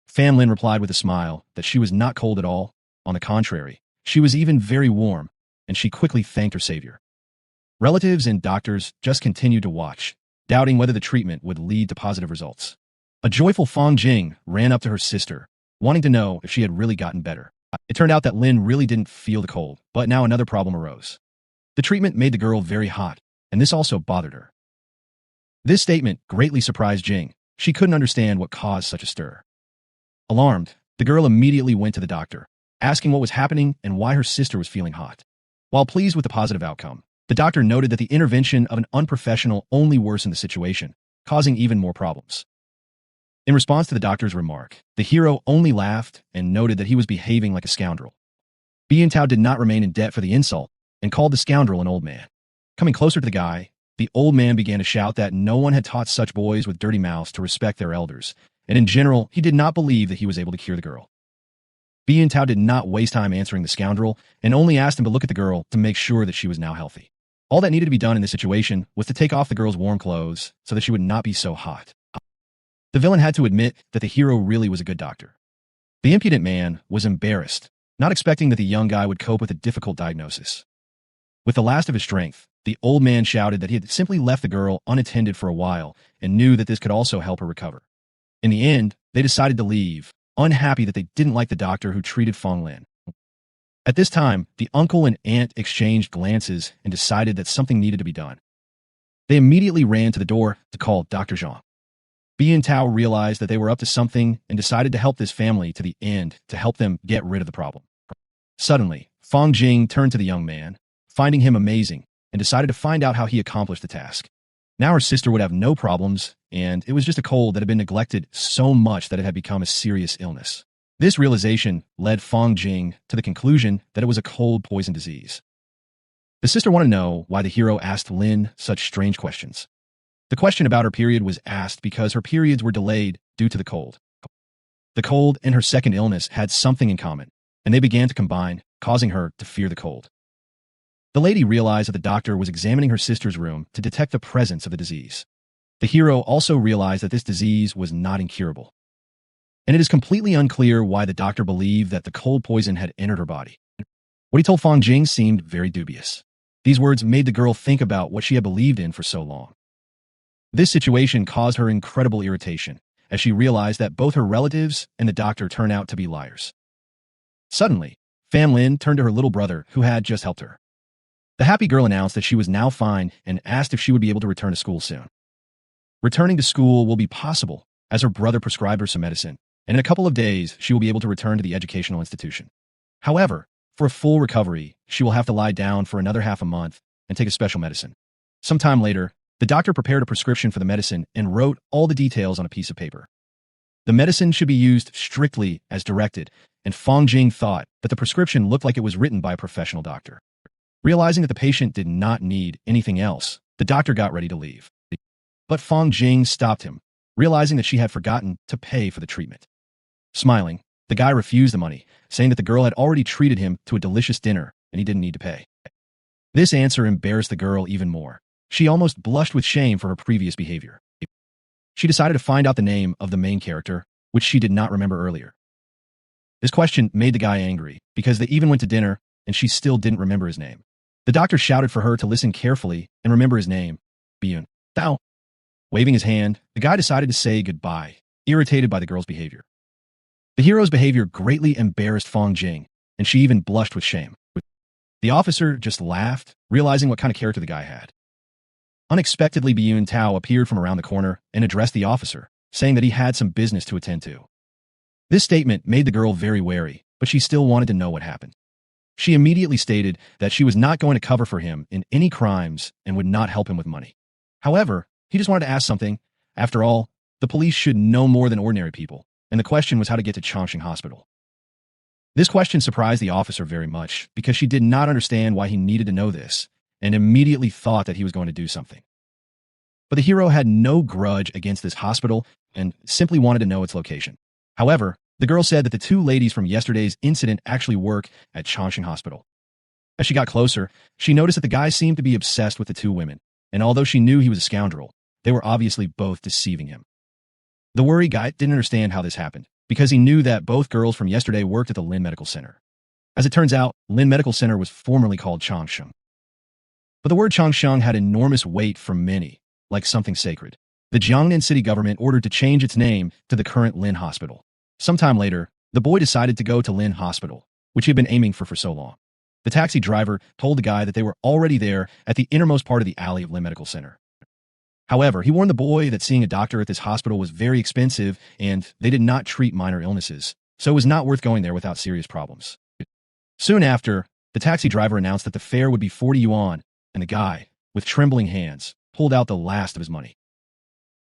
Speaker 1: Fan Lin replied with a smile that she was not cold at all. On the contrary, she was even very warm, and she quickly thanked her savior. Relatives and doctors just continued to watch, doubting whether the treatment would lead to positive results. A joyful Fong Jing ran up to her sister, wanting to know if she had really gotten better. It turned out that Lin really didn't feel the cold, but now another problem arose. The treatment made the girl very hot, and this also bothered her. This statement greatly surprised Jing. She couldn't understand what caused such a stir. Alarmed, the girl immediately went to the doctor, asking what was happening and why her sister was feeling hot. While pleased with the positive outcome, the doctor noted that the intervention of an unprofessional only worsened the situation, causing even more problems. In response to the doctor's remark, the hero only laughed and noted that he was behaving like a scoundrel. Biyun Tao did not remain in debt for the insult and called the scoundrel an old man. Coming closer to the guy, the old man began to shout that no one had taught such boys with dirty mouths to respect their elders, and in general, he did not believe that he was able to cure the girl. Biyun Tao did not waste time answering the scoundrel and only asked him to look at the girl to make sure that she was now healthy. All that needed to be done in this situation was to take off the girl's warm clothes so that she would not be so hot. The villain had to admit that the hero really was a good doctor. The impudent man was embarrassed, not expecting that the young guy would cope with a difficult diagnosis. With the last of his strength, the old man shouted that he had simply left the girl unattended for a while and knew that this could also help her recover. In the end, they decided to leave, unhappy that they didn't like the doctor who treated Fong Lin. At this time, the uncle and aunt exchanged glances and decided that something needed to be done. They immediately ran to the door to call Dr. Zhang. Biyun Tao realized that they were up to something and decided to help this family to the end to help them get rid of the problem. Suddenly, Fong Jing turned to the young man, finding him amazing, and decided to find out how he accomplished the task. Now her sister would have no problems, and it was just a cold that had been neglected so much that it had become a serious illness. This realization led Fong Jing to the conclusion that it was a cold poison disease. The sister wanted to know why the hero asked Lin such strange questions. The question about her period was asked because her periods were delayed due to the cold. The cold and her second illness had something in common, and they began to combine, causing her to fear the cold. The lady realized that the doctor was examining her sister's room to detect the presence of the disease. The hero also realized that this disease was not incurable. And it is completely unclear why the doctor believed that the cold poison had entered her body. What he told Fong Jing seemed very dubious. These words made the girl think about what she had believed in for so long. This situation caused her incredible irritation, as she realized that both her relatives and the doctor turned out to be liars. Suddenly, Fan Lin turned to her little brother, who had just helped her. The happy girl announced that she was now fine and asked if she would be able to return to school soon. Returning to school will be possible, as her brother prescribed her some medicine, and in a couple of days, she will be able to return to the educational institution. However, for a full recovery, she will have to lie down for another half a month and take a special medicine. Sometime later, the doctor prepared a prescription for the medicine and wrote all the details on a piece of paper. The medicine should be used strictly as directed, and Fong Jing thought that the prescription looked like it was written by a professional doctor. Realizing that the patient did not need anything else, the doctor got ready to leave. But Fong Jing stopped him, realizing that she had forgotten to pay for the treatment. Smiling, the guy refused the money, saying that the girl had already treated him to a delicious dinner and he didn't need to pay. This answer embarrassed the girl even more. She almost blushed with shame for her previous behavior. She decided to find out the name of the main character, which she did not remember earlier. This question made the guy angry, because they even went to dinner, and she still didn't remember his name. The doctor shouted for her to listen carefully and remember his name, Byun Tao. Waving his hand, the guy decided to say goodbye, irritated by the girl's behavior. The hero's behavior greatly embarrassed Fong Jing, and she even blushed with shame. The officer just laughed, realizing what kind of character the guy had. Unexpectedly, Byun Tao appeared from around the corner and addressed the officer, saying that he had some business to attend to. This statement made the girl very wary, but she still wanted to know what happened. She immediately stated that she was not going to cover for him in any crimes and would not help him with money. However, he just wanted to ask something. After all, the police should know more than ordinary people, and the question was how to get to Chongqing Hospital. This question surprised the officer very much because she did not understand why he needed to know this and immediately thought that he was going to do something. But the hero had no grudge against this hospital and simply wanted to know its location. However, the girl said that the two ladies from yesterday's incident actually work at Chongqing Hospital. As she got closer, she noticed that the guy seemed to be obsessed with the two women, and although she knew he was a scoundrel, they were obviously both deceiving him. The worried guy didn't understand how this happened, because he knew that both girls from yesterday worked at the Lin Medical Center. As it turns out, Lin Medical Center was formerly called Chongsheng. But the word Chongsheng had enormous weight for many, like something sacred. The Jiangnan city government ordered to change its name to the current Lin Hospital. Sometime later, the boy decided to go to Lin Hospital, which he had been aiming for so long. The taxi driver told the guy that they were already there at the innermost part of the alley of Lin Medical Center. However, he warned the boy that seeing a doctor at this hospital was very expensive and they did not treat minor illnesses, so it was not worth going there without serious problems. Soon after, the taxi driver announced that the fare would be 40 yuan, and the guy, with trembling hands, pulled out the last of his money.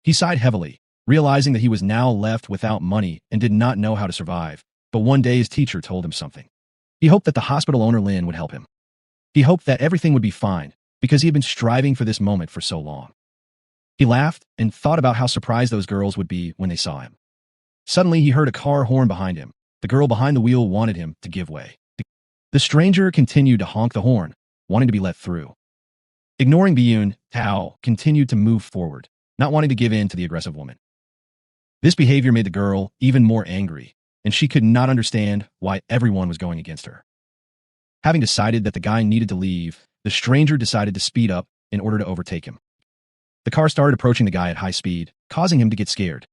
Speaker 1: He sighed heavily, realizing that he was now left without money and did not know how to survive, but one day his teacher told him something. He hoped that the hospital owner Lin would help him. He hoped that everything would be fine, because he had been striving for this moment for so long. He laughed and thought about how surprised those girls would be when they saw him. Suddenly, he heard a car horn behind him. The girl behind the wheel wanted him to give way. The stranger continued to honk the horn, wanting to be let through. Ignoring Byun, Tao continued to move forward, not wanting to give in to the aggressive woman. This behavior made the girl even more angry, and she could not understand why everyone was going against her. Having decided that the guy needed to leave, the stranger decided to speed up in order to overtake him. The car started approaching the guy at high speed, causing him to get scared.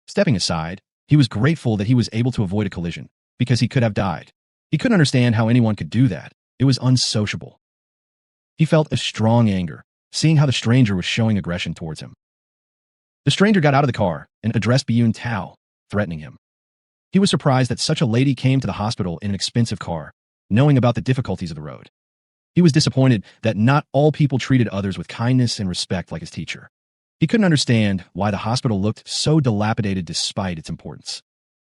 Speaker 1: Stepping aside, he was grateful that he was able to avoid a collision, because he could have died. He couldn't understand how anyone could do that. It was unsociable. He felt a strong anger, seeing how the stranger was showing aggression towards him. The stranger got out of the car and addressed Byun Tao, threatening him. He was surprised that such a lady came to the hospital in an expensive car, knowing about the difficulties of the road. He was disappointed that not all people treated others with kindness and respect like his teacher. He couldn't understand why the hospital looked so dilapidated despite its importance.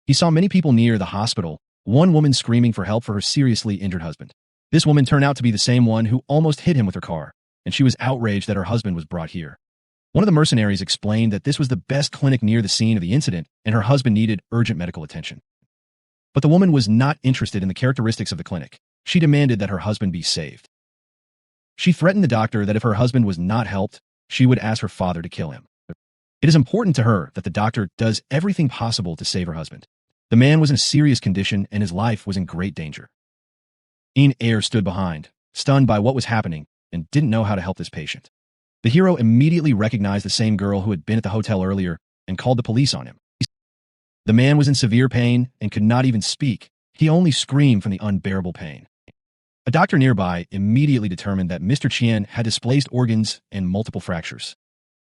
Speaker 1: He saw many people near the hospital, one woman screaming for help for her seriously injured husband. This woman turned out to be the same one who almost hit him with her car, and she was outraged that her husband was brought here. One of the mercenaries explained that this was the best clinic near the scene of the incident, and her husband needed urgent medical attention. But the woman was not interested in the characteristics of the clinic. She demanded that her husband be saved. She threatened the doctor that if her husband was not helped, she would ask her father to kill him. It is important to her that the doctor does everything possible to save her husband. The man was in a serious condition and his life was in great danger. In Air stood behind, stunned by what was happening, and didn't know how to help this patient. The hero immediately recognized the same girl who had been at the hotel earlier and called the police on him. The man was in severe pain and could not even speak. He only screamed from the unbearable pain. A doctor nearby immediately determined that Mr. Qian had displaced organs and multiple fractures.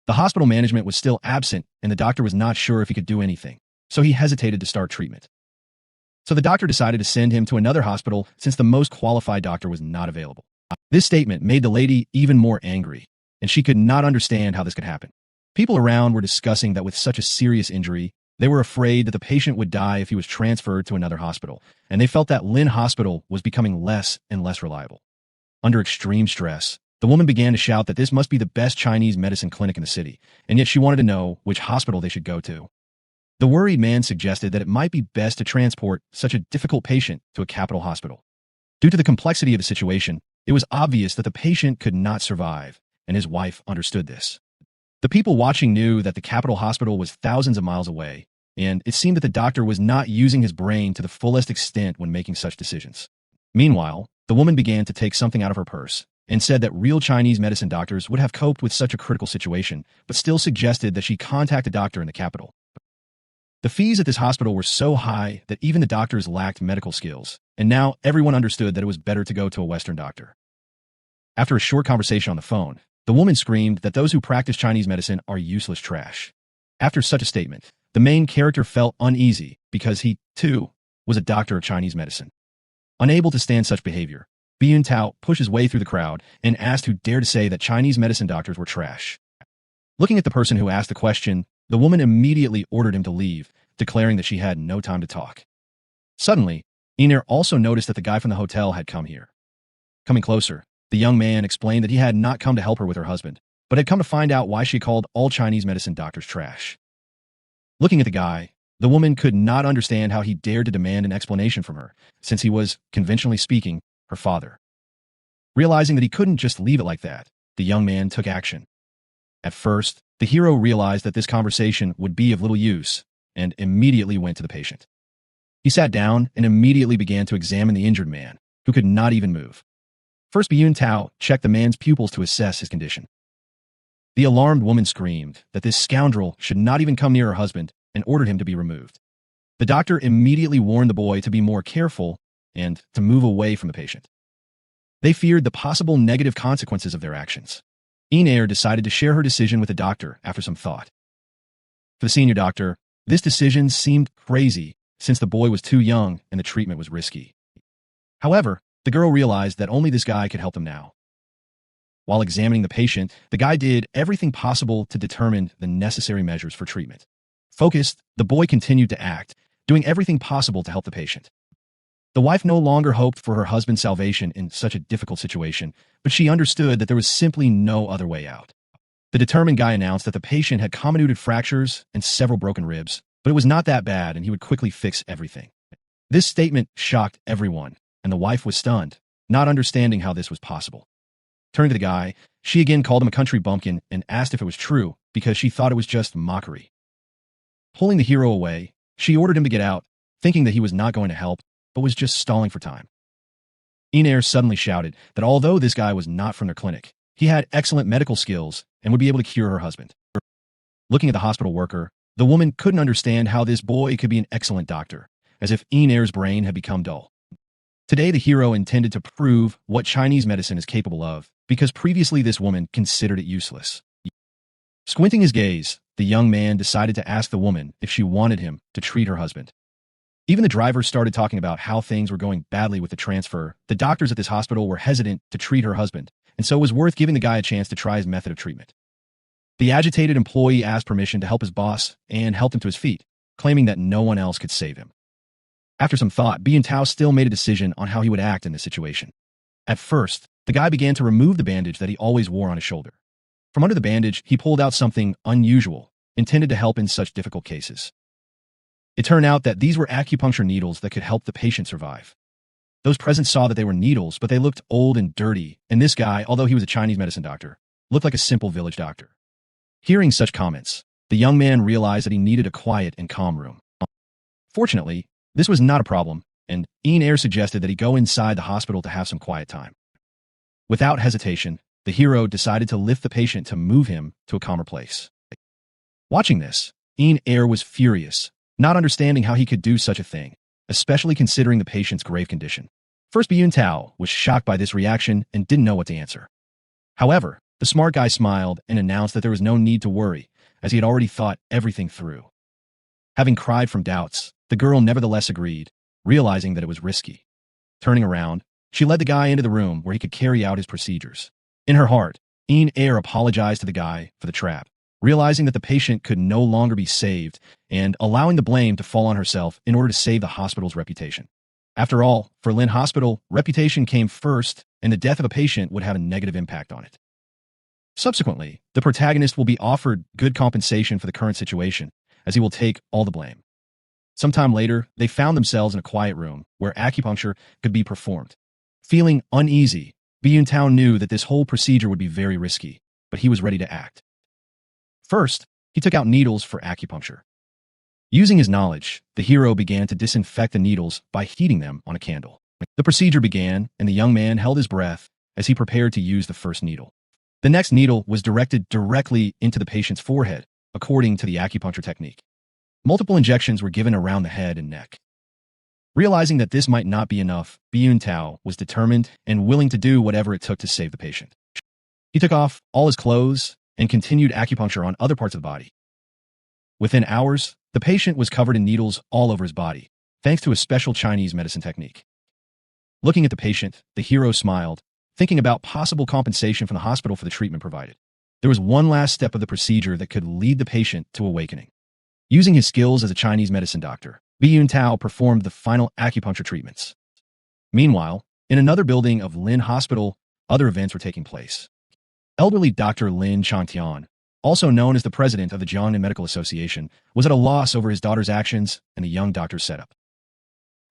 Speaker 1: The hospital management was still absent, and the doctor was not sure if he could do anything, so he hesitated to start treatment. So the doctor decided to send him to another hospital since the most qualified doctor was not available. This statement made the lady even more angry, and she could not understand how this could happen. People around were discussing that with such a serious injury, they were afraid that the patient would die if he was transferred to another hospital, and they felt that Lin Hospital was becoming less and less reliable. Under extreme stress, the woman began to shout that this must be the best Chinese medicine clinic in the city, and yet she wanted to know which hospital they should go to. The worried man suggested that it might be best to transport such a difficult patient to a capital hospital. Due to the complexity of the situation, It was obvious that the patient could not survive, and his wife understood this. The people watching knew that the capital hospital was thousands of miles away, and it seemed that the doctor was not using his brain to the fullest extent when making such decisions. Meanwhile, the woman began to take something out of her purse and said that real Chinese medicine doctors would have coped with such a critical situation, but still suggested that she contact a doctor in the capital. The fees at this hospital were so high that even the doctors lacked medical skills, and now everyone understood that it was better to go to a Western doctor. After a short conversation on the phone, the woman screamed that those who practice Chinese medicine are useless trash. After such a statement, the main character felt uneasy because he, too, was a doctor of Chinese medicine. Unable to stand such behavior, Biyun Tao pushed his way through the crowd and asked who dared to say that Chinese medicine doctors were trash. Looking at the person who asked the question, the woman immediately ordered him to leave, declaring that she had no time to talk. Suddenly, Iner also noticed that the guy from the hotel had come here. Coming closer, the young man explained that he had not come to help her with her husband, but had come to find out why she called all Chinese medicine doctors trash. Looking at the guy, the woman could not understand how he dared to demand an explanation from her, since he was, conventionally speaking, her father. Realizing that he couldn't just leave it like that, the young man took action. At first, the hero realized that this conversation would be of little use, and immediately went to the patient. He sat down and immediately began to examine the injured man, who could not even move. First, Biyun Tao checked the man's pupils to assess his condition. The alarmed woman screamed that this scoundrel should not even come near her husband and ordered him to be removed. The doctor immediately warned the boy to be more careful and to move away from the patient. They feared the possible negative consequences of their actions. Iner decided to share her decision with the doctor after some thought. For the senior doctor, this decision seemed crazy since the boy was too young and the treatment was risky. However, the girl realized that only this guy could help them now. While examining the patient, the guy did everything possible to determine the necessary measures for treatment. Focused, the boy continued to act, doing everything possible to help the patient. The wife no longer hoped for her husband's salvation in such a difficult situation, but she understood that there was simply no other way out. The determined guy announced that the patient had comminuted fractures and several broken ribs, but it was not that bad and he would quickly fix everything. This statement shocked everyone, and the wife was stunned, not understanding how this was possible. Turning to the guy, she again called him a country bumpkin and asked if it was true because she thought it was just mockery. Pulling the hero away, she ordered him to get out, thinking that he was not going to help, but was just stalling for time. Iner suddenly shouted that although this guy was not from their clinic, he had excellent medical skills and would be able to cure her husband. Looking at the hospital worker, the woman couldn't understand how this boy could be an excellent doctor, as if Iner's brain had become dull. Today, the hero intended to prove what Chinese medicine is capable of, because previously this woman considered it useless. Squinting his gaze, the young man decided to ask the woman if she wanted him to treat her husband. Even the driver started talking about how things were going badly with the transfer. The doctors at this hospital were hesitant to treat her husband, and so it was worth giving the guy a chance to try his method of treatment. The agitated employee asked permission to help his boss and helped him to his feet, claiming that no one else could save him. After some thought, Biyun Tao still made a decision on how he would act in this situation. At first, the guy began to remove the bandage that he always wore on his shoulder. From under the bandage, he pulled out something unusual, intended to help in such difficult cases. It turned out that these were acupuncture needles that could help the patient survive. Those present saw that they were needles, but they looked old and dirty, and this guy, although he was a Chinese medicine doctor, looked like a simple village doctor. Hearing such comments, the young man realized that he needed a quiet and calm room. Fortunately, this was not a problem, and Iner suggested that he go inside the hospital to have some quiet time. Without hesitation, the hero decided to lift the patient to move him to a calmer place. Watching this, Iner was furious, not understanding how he could do such a thing, especially considering the patient's grave condition. First, Biyun Tao was shocked by this reaction and didn't know what to answer. However, the smart guy smiled and announced that there was no need to worry, as he had already thought everything through. Having cried from doubts, the girl nevertheless agreed, realizing that it was risky. Turning around, she led the guy into the room where he could carry out his procedures. In her heart, Iner apologized to the guy for the trap, realizing that the patient could no longer be saved and allowing the blame to fall on herself in order to save the hospital's reputation. After all, for Lin Hospital, reputation came first, and the death of a patient would have a negative impact on it. Subsequently, the protagonist will be offered good compensation for the current situation, as he will take all the blame. Sometime later, they found themselves in a quiet room where acupuncture could be performed. Feeling uneasy, Byun-tao knew that this whole procedure would be very risky, but he was ready to act. First, he took out needles for acupuncture. Using his knowledge, the hero began to disinfect the needles by heating them on a candle. The procedure began, and the young man held his breath as he prepared to use the first needle. The next needle was directed directly into the patient's forehead, according to the acupuncture technique. Multiple injections were given around the head and neck. Realizing that this might not be enough, Byun-tao was determined and willing to do whatever it took to save the patient. He took off all his clothes and continued acupuncture on other parts of the body. Within hours, the patient was covered in needles all over his body, thanks to a special Chinese medicine technique. Looking at the patient, the hero smiled, thinking about possible compensation from the hospital for the treatment provided. There was one last step of the procedure that could lead the patient to awakening. Using his skills as a Chinese medicine doctor, Byun-tao performed the final acupuncture treatments. Meanwhile, in another building of Lin Hospital, other events were taking place. Elderly Dr. Lin Changtian, also known as the president of the Jiangnan Medical Association, was at a loss over his daughter's actions and the young doctor's setup.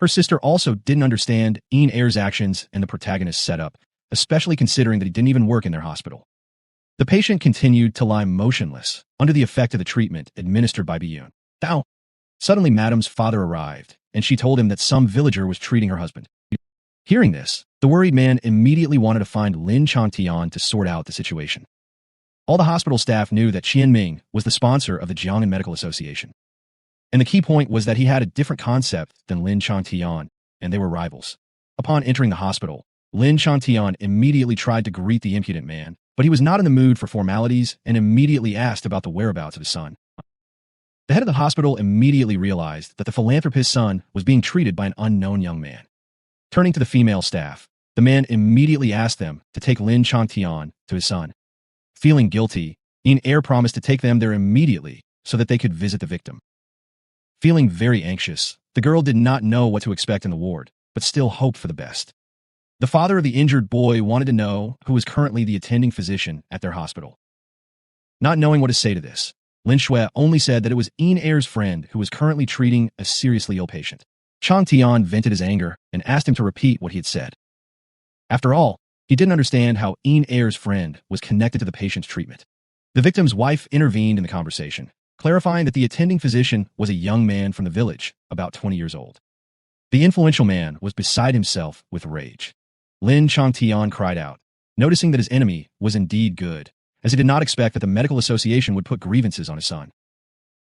Speaker 1: Her sister also didn't understand Ian Ayer's actions and the protagonist's setup, especially considering that he didn't even work in their hospital. The patient continued to lie motionless under the effect of the treatment administered by Byun-tao. Suddenly, Madam's father arrived, and she told him that some villager was treating her husband. Hearing this, the worried man immediately wanted to find Lin Changtian to sort out the situation. All the hospital staff knew that Qian Ming was the sponsor of the Jiangnan Medical Association. And the key point was that he had a different concept than Lin Changtian, and they were rivals. Upon entering the hospital, Lin Changtian immediately tried to greet the impudent man, but he was not in the mood for formalities and immediately asked about the whereabouts of his son. The head of the hospital immediately realized that the philanthropist's son was being treated by an unknown young man. Turning to the female staff, the man immediately asked them to take Lin Changtian to his son. Feeling guilty, Ian Ayer promised to take them there immediately so that they could visit the victim. Feeling very anxious, the girl did not know what to expect in the ward, but still hoped for the best. The father of the injured boy wanted to know who was currently the attending physician at their hospital. Not knowing what to say to this, Lin Shui only said that it was Ian Ayer's friend who was currently treating a seriously ill patient. Changtian vented his anger and asked him to repeat what he had said. After all, he didn't understand how Ian Ayer's friend was connected to the patient's treatment. The victim's wife intervened in the conversation, clarifying that the attending physician was a young man from the village, about 20 years old. The influential man was beside himself with rage. Lin Changtian cried out, noticing that his enemy was indeed good, as he did not expect that the medical association would put grievances on his son.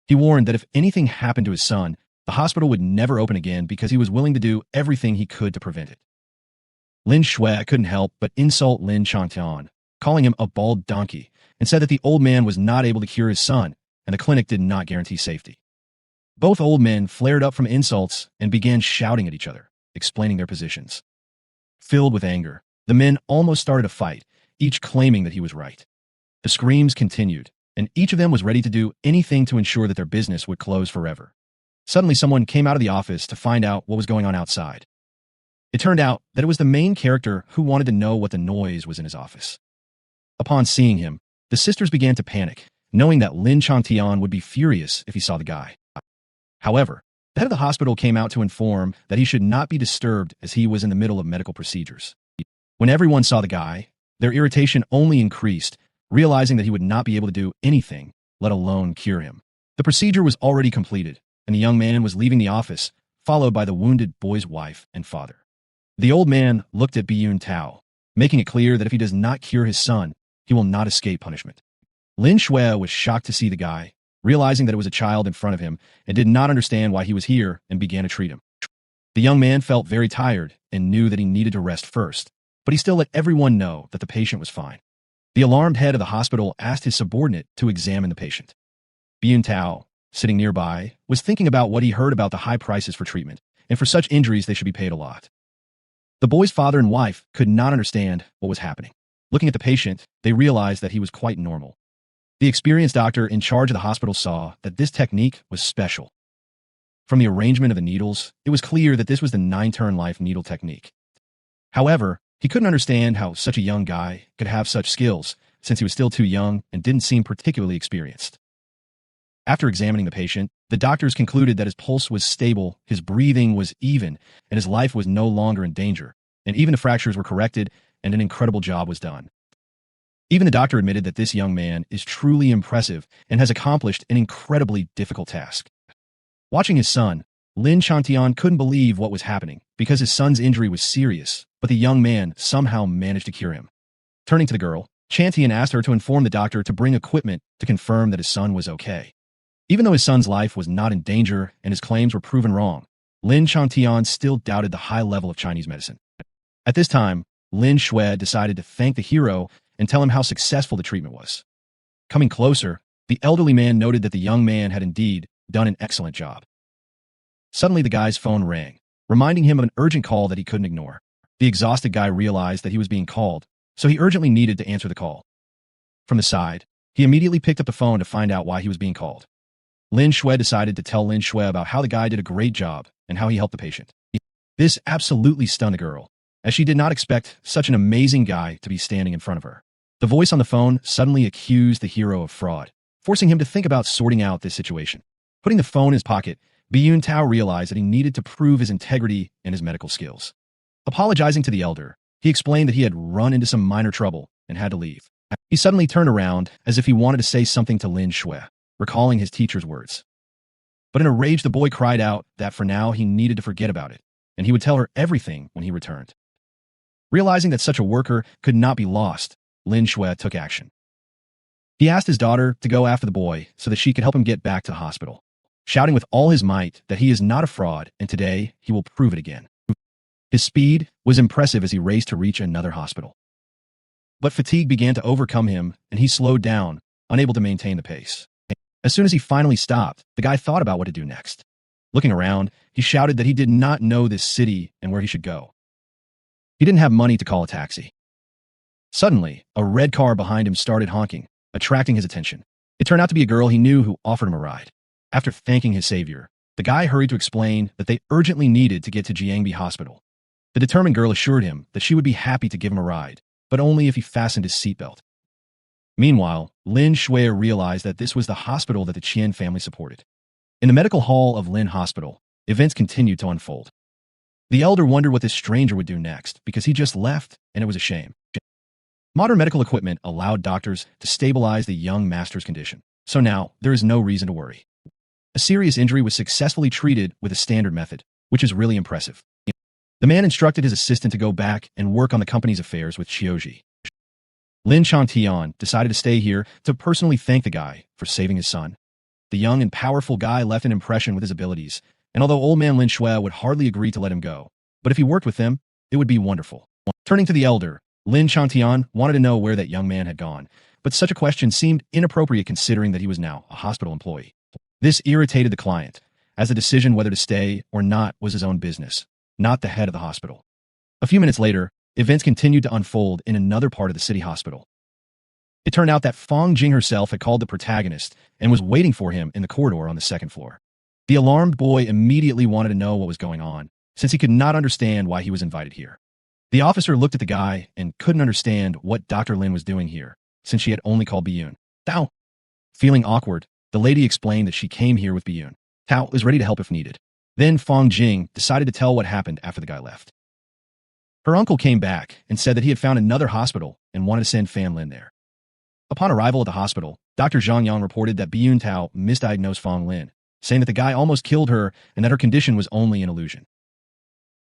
Speaker 1: He warned that if anything happened to his son, the hospital would never open again because he was willing to do everything he could to prevent it. Lin Shui couldn't help but insult Lin Changtian, calling him a bald donkey, and said that the old man was not able to cure his son, and the clinic did not guarantee safety. Both old men flared up from insults and began shouting at each other, explaining their positions. Filled with anger, the men almost started a fight, each claiming that he was right. The screams continued, and each of them was ready to do anything to ensure that their business would close forever. Suddenly, someone came out of the office to find out what was going on outside. It turned out that it was the main character who wanted to know what the noise was in his office. Upon seeing him, the sisters began to panic, knowing that Lin Changtian would be furious if he saw the guy. However, the head of the hospital came out to inform that he should not be disturbed as he was in the middle of medical procedures. When everyone saw the guy, their irritation only increased, realizing that he would not be able to do anything, let alone cure him. The procedure was already completed, and the young man was leaving the office, followed by the wounded boy's wife and father. The old man looked at Byun-tao, making it clear that if he does not cure his son, he will not escape punishment. Lin Shui was shocked to see the guy, realizing that it was a child in front of him, and did not understand why he was here and began to treat him. The young man felt very tired and knew that he needed to rest first, but he still let everyone know that the patient was fine. The alarmed head of the hospital asked his subordinate to examine the patient. Byun-tao, sitting nearby, was thinking about what he heard about the high prices for treatment, and for such injuries they should be paid a lot. The boy's father and wife could not understand what was happening. Looking at the patient, they realized that he was quite normal. The experienced doctor in charge of the hospital saw that this technique was special. From the arrangement of the needles, it was clear that this was the 9-turn life needle technique. However, he couldn't understand how such a young guy could have such skills, since he was still too young and didn't seem particularly experienced. After examining the patient, the doctors concluded that his pulse was stable, his breathing was even, and his life was no longer in danger, and even the fractures were corrected, and an incredible job was done. Even the doctor admitted that this young man is truly impressive and has accomplished an incredibly difficult task. Watching his son, Lin Chantian couldn't believe what was happening because his son's injury was serious, but the young man somehow managed to cure him. Turning to the girl, Chantian asked her to inform the doctor to bring equipment to confirm that his son was okay. Even though his son's life was not in danger and his claims were proven wrong, Lin Chantian still doubted the high level of Chinese medicine. At this time, Lin Shui decided to thank the hero and tell him how successful the treatment was. Coming closer, the elderly man noted that the young man had indeed done an excellent job. Suddenly, the guy's phone rang, reminding him of an urgent call that he couldn't ignore. The exhausted guy realized that he was being called, so he urgently needed to answer the call. From the side, he immediately picked up the phone to find out why he was being called. Lin Shui decided to tell Lin Shui about how the guy did a great job and how he helped the patient. This absolutely stunned the girl, as she did not expect such an amazing guy to be standing in front of her. The voice on the phone suddenly accused the hero of fraud, forcing him to think about sorting out this situation. Putting the phone in his pocket, Biyun Tao realized that he needed to prove his integrity and his medical skills. Apologizing to the elder, he explained that he had run into some minor trouble and had to leave. He suddenly turned around as if he wanted to say something to Lin Shui, recalling his teacher's words. But in a rage, the boy cried out that for now he needed to forget about it, and he would tell her everything when he returned. Realizing that such a worker could not be lost, Lin Shui took action. He asked his daughter to go after the boy so that she could help him get back to the hospital, shouting with all his might that he is not a fraud and today he will prove it again. His speed was impressive as he raced to reach another hospital. But fatigue began to overcome him and he slowed down, unable to maintain the pace. As soon as he finally stopped, the guy thought about what to do next. Looking around, he shouted that he did not know this city and where he should go. He didn't have money to call a taxi. Suddenly, a red car behind him started honking, attracting his attention. It turned out to be a girl he knew who offered him a ride. After thanking his savior, the guy hurried to explain that they urgently needed to get to Jiangbi Hospital. The determined girl assured him that she would be happy to give him a ride, but only if he fastened his seatbelt. Meanwhile, Lin Shui realized that this was the hospital that the Qian family supported. In the medical hall of Lin Hospital, events continued to unfold. The elder wondered what this stranger would do next because he just left, and it was a shame. Modern medical equipment allowed doctors to stabilize the young master's condition, so now there is no reason to worry. A serious injury was successfully treated with a standard method, which is really impressive. The man instructed his assistant to go back and work on the company's affairs with Qiuji. Lin Chantian decided to stay here to personally thank the guy for saving his son. The young and powerful guy left an impression with his abilities, and although old man Lin Shui would hardly agree to let him go, but if he worked with them, it would be wonderful. Turning to the elder, Lin Chantian wanted to know where that young man had gone, but such a question seemed inappropriate considering that he was now a hospital employee. This irritated the client, as the decision whether to stay or not was his own business, not the head of the hospital. A few minutes later, events continued to unfold in another part of the city hospital. It turned out that Fong Jing herself had called the protagonist and was waiting for him in the corridor on the second floor. The alarmed boy immediately wanted to know what was going on, since he could not understand why he was invited here. The officer looked at the guy and couldn't understand what Dr. Lin was doing here, since she had only called Biyun. Tao! Feeling awkward, the lady explained that she came here with Biyun. Tao is ready to help if needed. Then Fong Jing decided to tell what happened after the guy left. Her uncle came back and said that he had found another hospital and wanted to send Fan Lin there. Upon arrival at the hospital, Dr. Zhang Yang reported that Biyun Tao misdiagnosed Fong Lin, saying that the guy almost killed her and that her condition was only an illusion.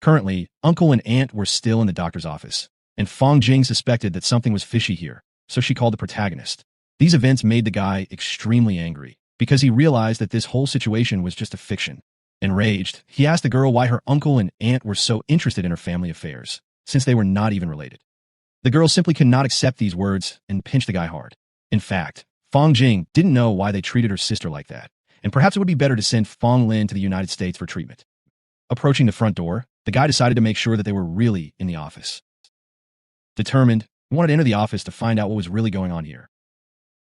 Speaker 1: Currently, uncle and aunt were still in the doctor's office, and Fong Jing suspected that something was fishy here, so she called the protagonist. These events made the guy extremely angry, because he realized that this whole situation was just a fiction. Enraged, he asked the girl why her uncle and aunt were so interested in her family affairs, since they were not even related. The girl simply could not accept these words and pinched the guy hard. In fact, Fong Jing didn't know why they treated her sister like that, and perhaps it would be better to send Fong Lin to the United States for treatment. Approaching the front door, the guy decided to make sure that they were really in the office. Determined, he wanted to enter the office to find out what was really going on here.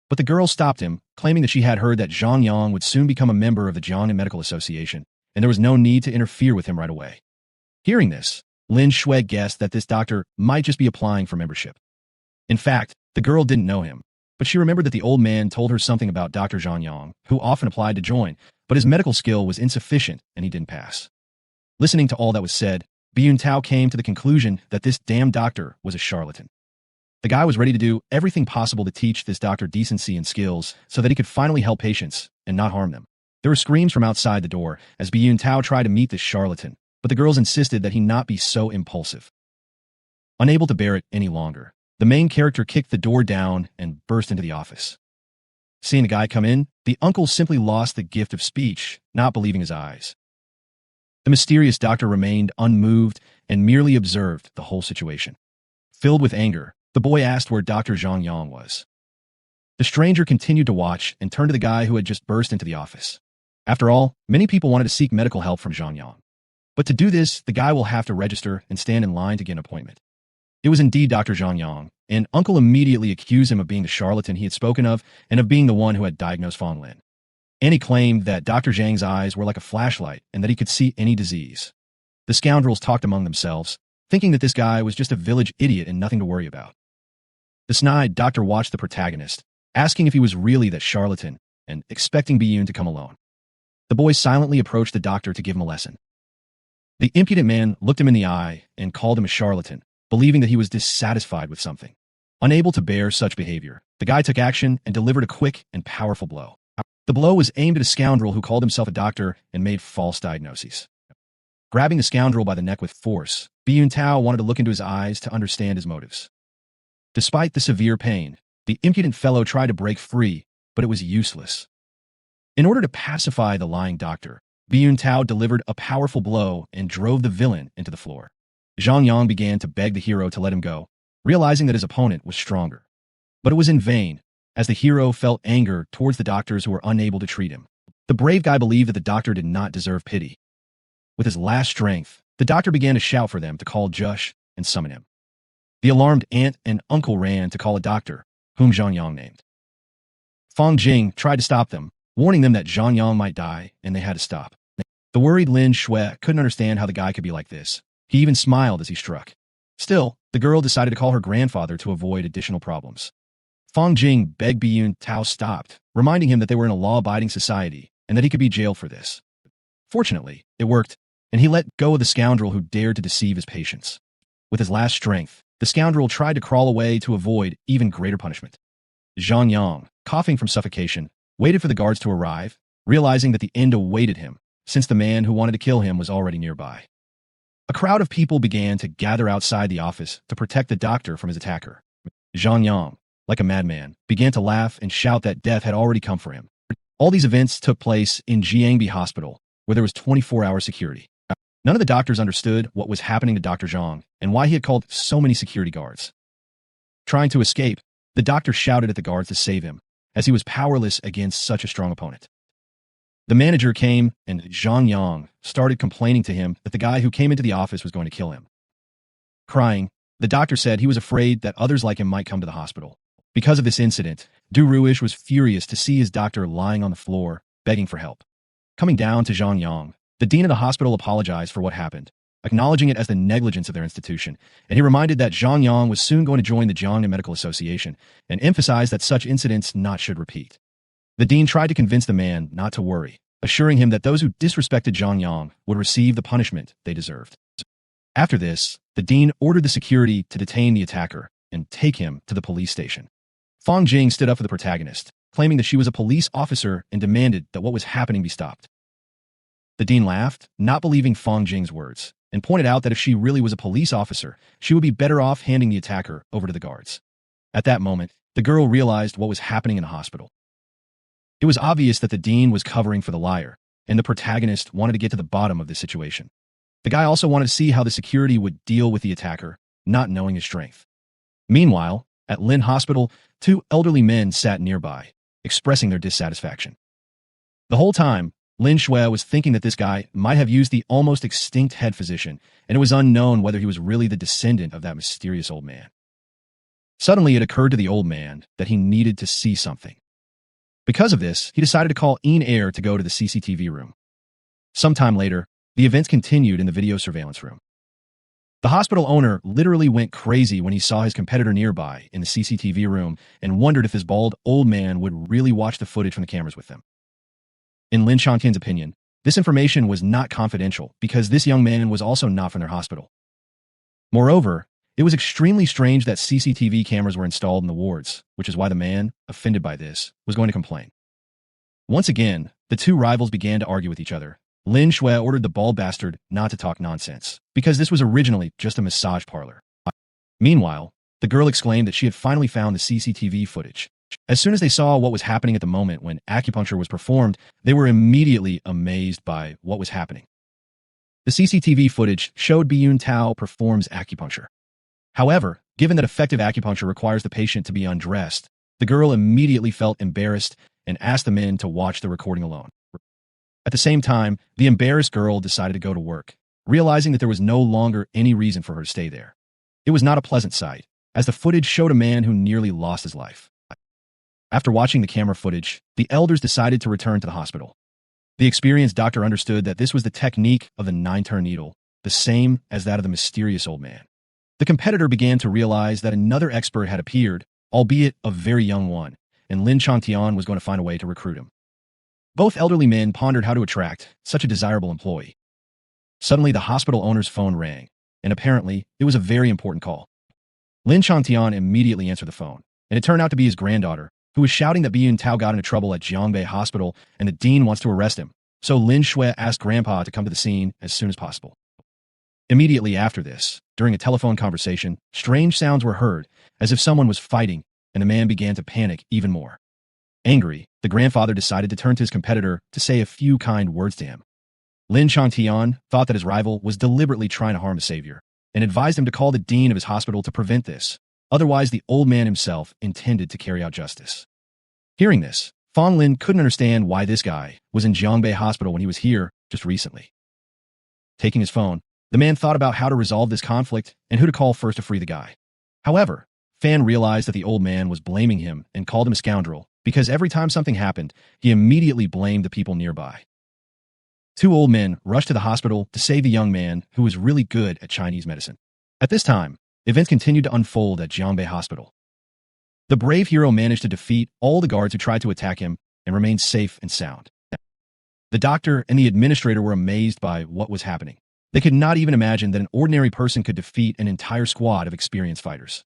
Speaker 1: But the girl stopped him, claiming that she had heard that Zhang Yang would soon become a member of the Jiangnan Medical Association, and there was no need to interfere with him right away. Hearing this, Lin Shui guessed that this doctor might just be applying for membership. In fact, the girl didn't know him, but she remembered that the old man told her something about Dr. Zhang Yang, who often applied to join, but his medical skill was insufficient and he didn't pass. Listening to all that was said, Byun Tao came to the conclusion that this damn doctor was a charlatan. The guy was ready to do everything possible to teach this doctor decency and skills so that he could finally help patients and not harm them. There were screams from outside the door as Byun Tao tried to meet this charlatan, but the girls insisted that he not be so impulsive. Unable to bear it any longer, the main character kicked the door down and burst into the office. Seeing the guy come in, the uncle simply lost the gift of speech, not believing his eyes. The mysterious doctor remained unmoved and merely observed the whole situation. Filled with anger, the boy asked where Dr. Zhang Yang was. The stranger continued to watch and turned to the guy who had just burst into the office. After all, many people wanted to seek medical help from Zhang Yang. But to do this, the guy will have to register and stand in line to get an appointment. It was indeed Dr. Zhang Yang, and Uncle immediately accused him of being the charlatan he had spoken of and of being the one who had diagnosed Fong Lin. And he claimed that Dr. Zhang's eyes were like a flashlight and that he could see any disease. The scoundrels talked among themselves, thinking that this guy was just a village idiot and nothing to worry about. The snide doctor watched the protagonist, asking if he was really that charlatan, and expecting Byun to come alone. The boy silently approached the doctor to give him a lesson. The impudent man looked him in the eye and called him a charlatan, believing that he was dissatisfied with something. Unable to bear such behavior, the guy took action and delivered a quick and powerful blow. The blow was aimed at a scoundrel who called himself a doctor and made false diagnoses. Grabbing the scoundrel by the neck with force, Byun Tao wanted to look into his eyes to understand his motives. Despite the severe pain, the impudent fellow tried to break free, but it was useless. In order to pacify the lying doctor, Byun Tao delivered a powerful blow and drove the villain into the floor. Zhang Yang began to beg the hero to let him go, realizing that his opponent was stronger. But it was in vain, as the hero felt anger towards the doctors who were unable to treat him. The brave guy believed that the doctor did not deserve pity. With his last strength, the doctor began to shout for them to call Jush and summon him. The alarmed aunt and uncle ran to call a doctor, whom Zhang Yang named. Fong Jing tried to stop them, warning them that Zhang Yang might die, and they had to stop. The worried Lin Shui couldn't understand how the guy could be like this. He even smiled as he struck. Still, the girl decided to call her grandfather to avoid additional problems. Fong Jing begged Byun Tao stopped, reminding him that they were in a law-abiding society and that he could be jailed for this. Fortunately, it worked, and he let go of the scoundrel who dared to deceive his patients. With his last strength, the scoundrel tried to crawl away to avoid even greater punishment. Zhang Yang, coughing from suffocation, waited for the guards to arrive, realizing that the end awaited him, since the man who wanted to kill him was already nearby. A crowd of people began to gather outside the office to protect the doctor from his attacker. Zhang Yang, like a madman, began to laugh and shout that death had already come for him. All these events took place in Jiangbi Hospital, where there was 24-hour security. None of the doctors understood what was happening to Dr. Zhang and why he had called so many security guards. Trying to escape, the doctor shouted at the guards to save him, as he was powerless against such a strong opponent. The manager came, and Zhang Yang started complaining to him that the guy who came into the office was going to kill him. Crying, the doctor said he was afraid that others like him might come to the hospital. Because of this incident, Du Ruish was furious to see his doctor lying on the floor, begging for help. Coming down to Zhang Yang, the dean of the hospital apologized for what happened, acknowledging it as the negligence of their institution, and he reminded that Zhang Yang was soon going to join the Jiangnan Medical Association, and emphasized that such incidents not should repeat. The dean tried to convince the man not to worry, assuring him that those who disrespected Zhang Yang would receive the punishment they deserved. After this, the dean ordered the security to detain the attacker and take him to the police station. Fong Jing stood up for the protagonist, claiming that she was a police officer and demanded that what was happening be stopped. The dean laughed, not believing Fong Jing's words, and pointed out that if she really was a police officer, she would be better off handing the attacker over to the guards. At that moment, the girl realized what was happening in the hospital. It was obvious that the dean was covering for the liar, and the protagonist wanted to get to the bottom of this situation. The guy also wanted to see how the security would deal with the attacker, not knowing his strength. Meanwhile, at Lin Hospital, two elderly men sat nearby, expressing their dissatisfaction. The whole time, Lin Shui was thinking that this guy might have used the almost extinct head physician, and it was unknown whether he was really the descendant of that mysterious old man. Suddenly, it occurred to the old man that he needed to see something. Because of this, he decided to call Ian Air to go to the CCTV room. Sometime later, the events continued in the video surveillance room. The hospital owner literally went crazy when he saw his competitor nearby in the CCTV room and wondered if this bald old man would really watch the footage from the cameras with them. In Lin Changtian's opinion, this information was not confidential because this young man was also not from their hospital. Moreover, it was extremely strange that CCTV cameras were installed in the wards, which is why the man, offended by this, was going to complain. Once again, the two rivals began to argue with each other. Lin Shui ordered the bald bastard not to talk nonsense, because this was originally just a massage parlor. Meanwhile, the girl exclaimed that she had finally found the CCTV footage. As soon as they saw what was happening at the moment when acupuncture was performed, they were immediately amazed by what was happening. The CCTV footage showed Biyun Tao performs acupuncture. However, given that effective acupuncture requires the patient to be undressed, the girl immediately felt embarrassed and asked the men to watch the recording alone. At the same time, the embarrassed girl decided to go to work, realizing that there was no longer any reason for her to stay there. It was not a pleasant sight, as the footage showed a man who nearly lost his life. After watching the camera footage, the elders decided to return to the hospital. The experienced doctor understood that this was the technique of the 9-turn needle, the same as that of the mysterious old man. The competitor began to realize that another expert had appeared, albeit a very young one, and Lin Changtian was going to find a way to recruit him. Both elderly men pondered how to attract such a desirable employee. Suddenly, the hospital owner's phone rang, and apparently, it was a very important call. Lin Changtian immediately answered the phone, and it turned out to be his granddaughter, who was shouting that Biyun Tao got into trouble at Jiangbei Hospital and the dean wants to arrest him, so Lin Shui asked Grandpa to come to the scene as soon as possible. Immediately after this, during a telephone conversation, strange sounds were heard, as if someone was fighting, and the man began to panic even more. Angry, the grandfather decided to turn to his competitor to say a few kind words to him. Lin Changtian thought that his rival was deliberately trying to harm the savior, and advised him to call the dean of his hospital to prevent this. Otherwise, the old man himself intended to carry out justice. Hearing this, Fang Lin couldn't understand why this guy was in Jiangbei Hospital when he was here just recently. Taking his phone, the man thought about how to resolve this conflict and who to call first to free the guy. However, Fan realized that the old man was blaming him and called him a scoundrel because every time something happened, he immediately blamed the people nearby. Two old men rushed to the hospital to save the young man who was really good at Chinese medicine. At this time, events continued to unfold at Jiangbei Hospital. The brave hero managed to defeat all the guards who tried to attack him and remained safe and sound. The doctor and the administrator were amazed by what was happening. They could not even imagine that an ordinary person could defeat an entire squad of experienced fighters.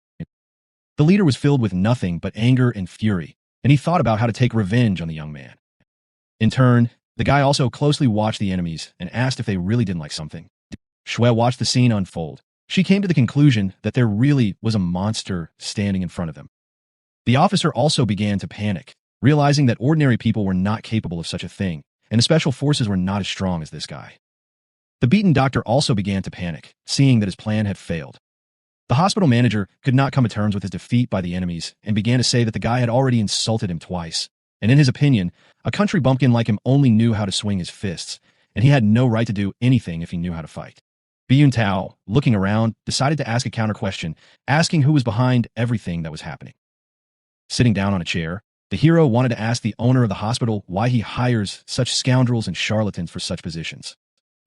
Speaker 1: The leader was filled with nothing but anger and fury, and he thought about how to take revenge on the young man. In turn, the guy also closely watched the enemies and asked if they really didn't like something. Shui watched the scene unfold. She came to the conclusion that there really was a monster standing in front of them. The officer also began to panic, realizing that ordinary people were not capable of such a thing, and the special forces were not as strong as this guy. The beaten doctor also began to panic, seeing that his plan had failed. The hospital manager could not come to terms with his defeat by the enemies and began to say that the guy had already insulted him twice, and in his opinion, a country bumpkin like him only knew how to swing his fists, and he had no right to do anything if he knew how to fight. Biyun Tao, looking around, decided to ask a counter question, asking who was behind everything that was happening. Sitting down on a chair, the hero wanted to ask the owner of the hospital why he hires such scoundrels and charlatans for such positions.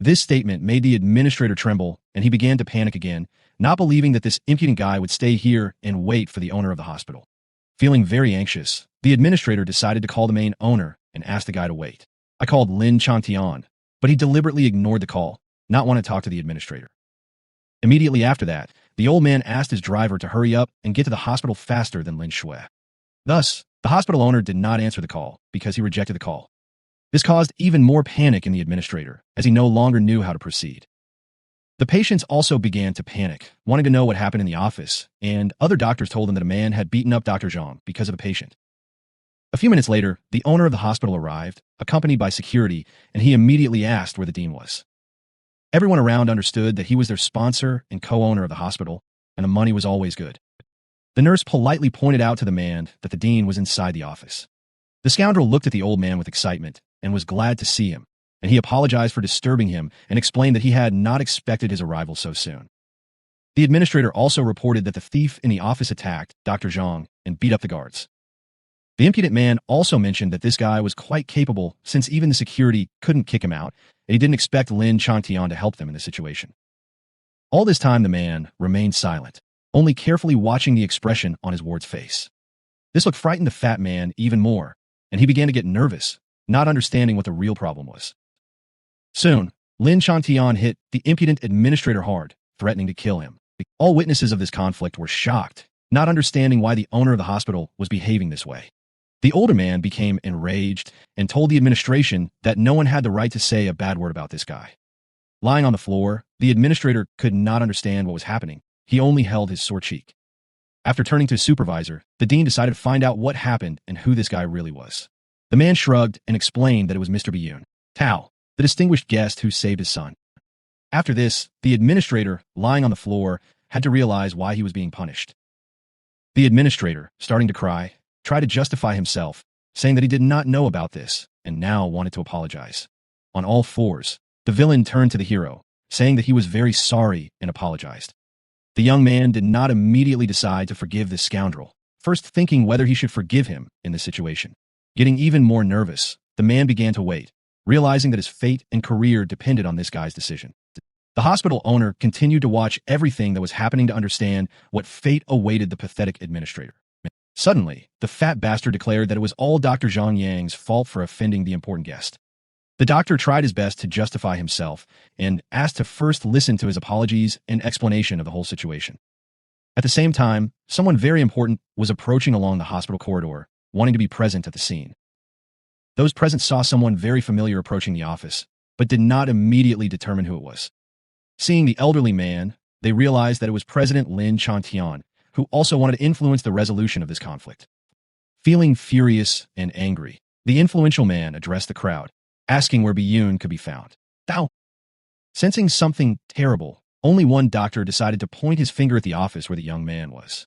Speaker 1: This statement made the administrator tremble, and he began to panic again, not believing that this impudent guy would stay here and wait for the owner of the hospital. Feeling very anxious, the administrator decided to call the main owner and ask the guy to wait. I called Lin Changtian, but he deliberately ignored the call, not wanting to talk to the administrator. Immediately after that, the old man asked his driver to hurry up and get to the hospital faster than Lin Shui. Thus, the hospital owner did not answer the call because he rejected the call. This caused even more panic in the administrator, as he no longer knew how to proceed. The patients also began to panic, wanting to know what happened in the office, and other doctors told them that a man had beaten up Dr. Zhang because of a patient. A few minutes later, the owner of the hospital arrived, accompanied by security, and he immediately asked where the dean was. Everyone around understood that he was their sponsor and co-owner of the hospital, and the money was always good. The nurse politely pointed out to the man that the dean was inside the office. The scoundrel looked at the old man with excitement and was glad to see him, and he apologized for disturbing him and explained that he had not expected his arrival so soon. The administrator also reported that the thief in the office attacked Dr. Zhang and beat up the guards. The impudent man also mentioned that this guy was quite capable since even the security couldn't kick him out, and he didn't expect Lin Changtian to help them in this situation. All this time the man remained silent, only carefully watching the expression on his ward's face. This look frightened the fat man even more, and he began to get nervous, not understanding what the real problem was. Soon, Lin Chantian hit the impudent administrator hard, threatening to kill him. All witnesses of this conflict were shocked, not understanding why the owner of the hospital was behaving this way. The older man became enraged and told the administration that no one had the right to say a bad word about this guy. Lying on the floor, the administrator could not understand what was happening. He only held his sore cheek. After turning to his supervisor, the dean decided to find out what happened and who this guy really was. The man shrugged and explained that it was Mr. Byun Tao, the distinguished guest who saved his son. After this, the administrator, lying on the floor, had to realize why he was being punished. The administrator, starting to cry, tried to justify himself, saying that he did not know about this and now wanted to apologize. On all fours, the villain turned to the hero, saying that he was very sorry and apologized. The young man did not immediately decide to forgive this scoundrel, first thinking whether he should forgive him in this situation. Getting even more nervous, the man began to wait, realizing that his fate and career depended on this guy's decision. The hospital owner continued to watch everything that was happening to understand what fate awaited the pathetic administrator. Suddenly, the fat bastard declared that it was all Dr. Zhang Yang's fault for offending the important guest. The doctor tried his best to justify himself and asked to first listen to his apologies and explanation of the whole situation. At the same time, someone very important was approaching along the hospital corridor, wanting to be present at the scene. Those present saw someone very familiar approaching the office, but did not immediately determine who it was. Seeing the elderly man, they realized that it was President Lin Chantian, who also wanted to influence the resolution of this conflict. Feeling furious and angry, the influential man addressed the crowd, asking where Byun could be found. Tao. Sensing something terrible, only one doctor decided to point his finger at the office where the young man was.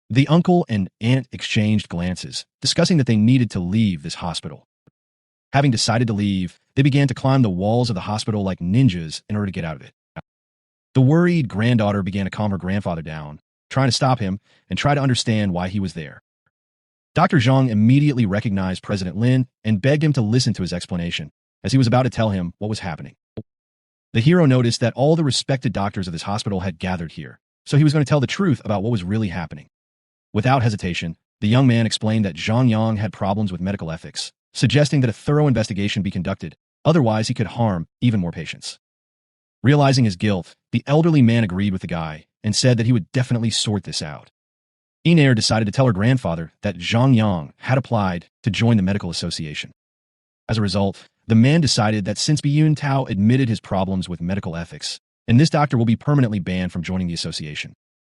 Speaker 1: The uncle and aunt exchanged glances, discussing that they needed to leave this hospital. Having decided to leave, they began to climb the walls of the hospital like ninjas in order to get out of it. The worried granddaughter began to calm her grandfather down, trying to stop him and try to understand why he was there. Dr. Zhang immediately recognized President Lin and begged him to listen to his explanation, as he was about to tell him what was happening. The hero noticed that all the respected doctors of this hospital had gathered here, so he was going to tell the truth about what was really happening. Without hesitation, the young man explained that Zhang Yang had problems with medical ethics, suggesting that a thorough investigation be conducted, otherwise he could harm even more patients. Realizing his guilt, the elderly man agreed with the guy and said that he would definitely sort this out. Inair decided to tell her grandfather that Zhang Yang had applied to join the medical association. As a result, the man decided that since Byun Tao admitted his problems with medical ethics, and this doctor will be permanently banned from joining the association.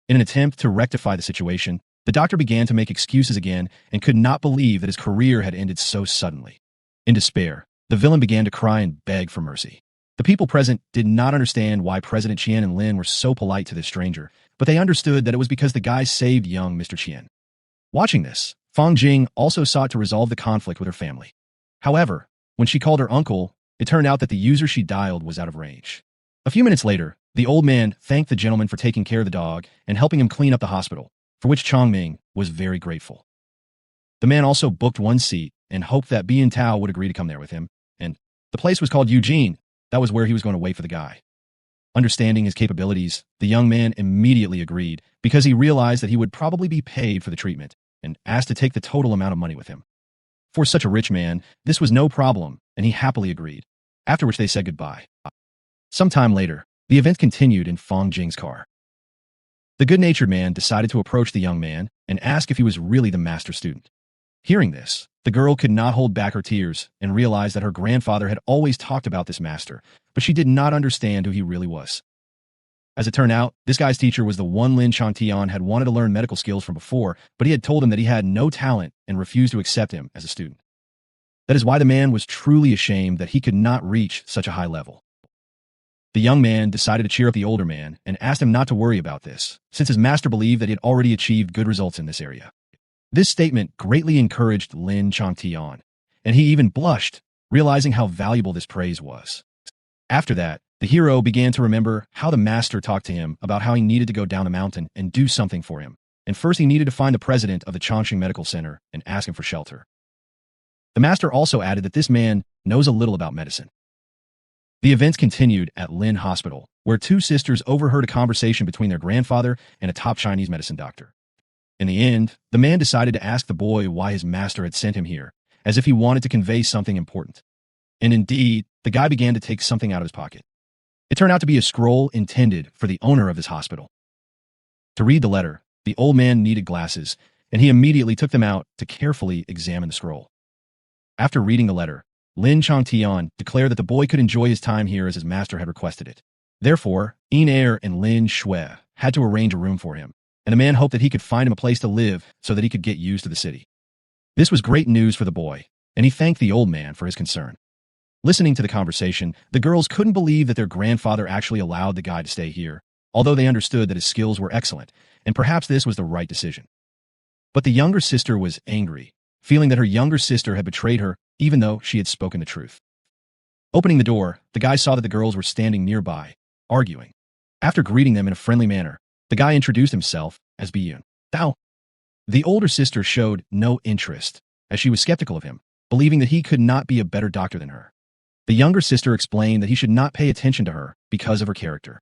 Speaker 1: In an attempt to rectify the situation, the doctor began to make excuses again and could not believe that his career had ended so suddenly. In despair, the villain began to cry and beg for mercy. The people present did not understand why President Qian and Lin were so polite to this stranger, but they understood that it was because the guy saved young Mr. Qian. Watching this, Fang Jing also sought to resolve the conflict with her family. However, when she called her uncle, it turned out that the user she dialed was out of range. A few minutes later, the old man thanked the gentleman for taking care of the dog and helping him clean up the hospital, for which Chongming was very grateful. The man also booked one seat and hoped that Byun Tao would agree to come there with him, and the place was called Eugene. That was where he was going to wait for the guy. Understanding his capabilities, the young man immediately agreed because he realized that he would probably be paid for the treatment and asked to take the total amount of money with him. For such a rich man, this was no problem, and he happily agreed, after which they said goodbye. Some time later, the event continued in Fang Jing's car. The good-natured man decided to approach the young man and ask if he was really the master student. Hearing this, the girl could not hold back her tears and realized that her grandfather had always talked about this master, but she did not understand who he really was. As it turned out, this guy's teacher was the one Lin Chantian had wanted to learn medical skills from before, but he had told him that he had no talent and refused to accept him as a student. That is why the man was truly ashamed that he could not reach such a high level. The young man decided to cheer up the older man and asked him not to worry about this, since his master believed that he had already achieved good results in this area. This statement greatly encouraged Lin Changtian, and he even blushed, realizing how valuable this praise was. After that, the hero began to remember how the master talked to him about how he needed to go down the mountain and do something for him, and first he needed to find the president of the Chongqing Medical Center and ask him for shelter. The master also added that this man knows a little about medicine. The events continued at Lin Hospital, where two sisters overheard a conversation between their grandfather and a top Chinese medicine doctor. In the end, the man decided to ask the boy why his master had sent him here, as if he wanted to convey something important. And indeed, the guy began to take something out of his pocket. It turned out to be a scroll intended for the owner of this hospital. To read the letter, the old man needed glasses, and he immediately took them out to carefully examine the scroll. After reading the letter, Lin Changtian declared that the boy could enjoy his time here as his master had requested it. Therefore, Yin Er and Lin Shui had to arrange a room for him, and the man hoped that he could find him a place to live so that he could get used to the city. This was great news for the boy, and he thanked the old man for his concern. Listening to the conversation, the girls couldn't believe that their grandfather actually allowed the guy to stay here, although they understood that his skills were excellent, and perhaps this was the right decision. But the younger sister was angry, feeling that her younger sister had betrayed her even though she had spoken the truth. Opening the door, the guy saw that the girls were standing nearby, arguing. After greeting them in a friendly manner, the guy introduced himself as Biyun Tao. The older sister showed no interest, as she was skeptical of him, believing that he could not be a better doctor than her. The younger sister explained that he should not pay attention to her because of her character.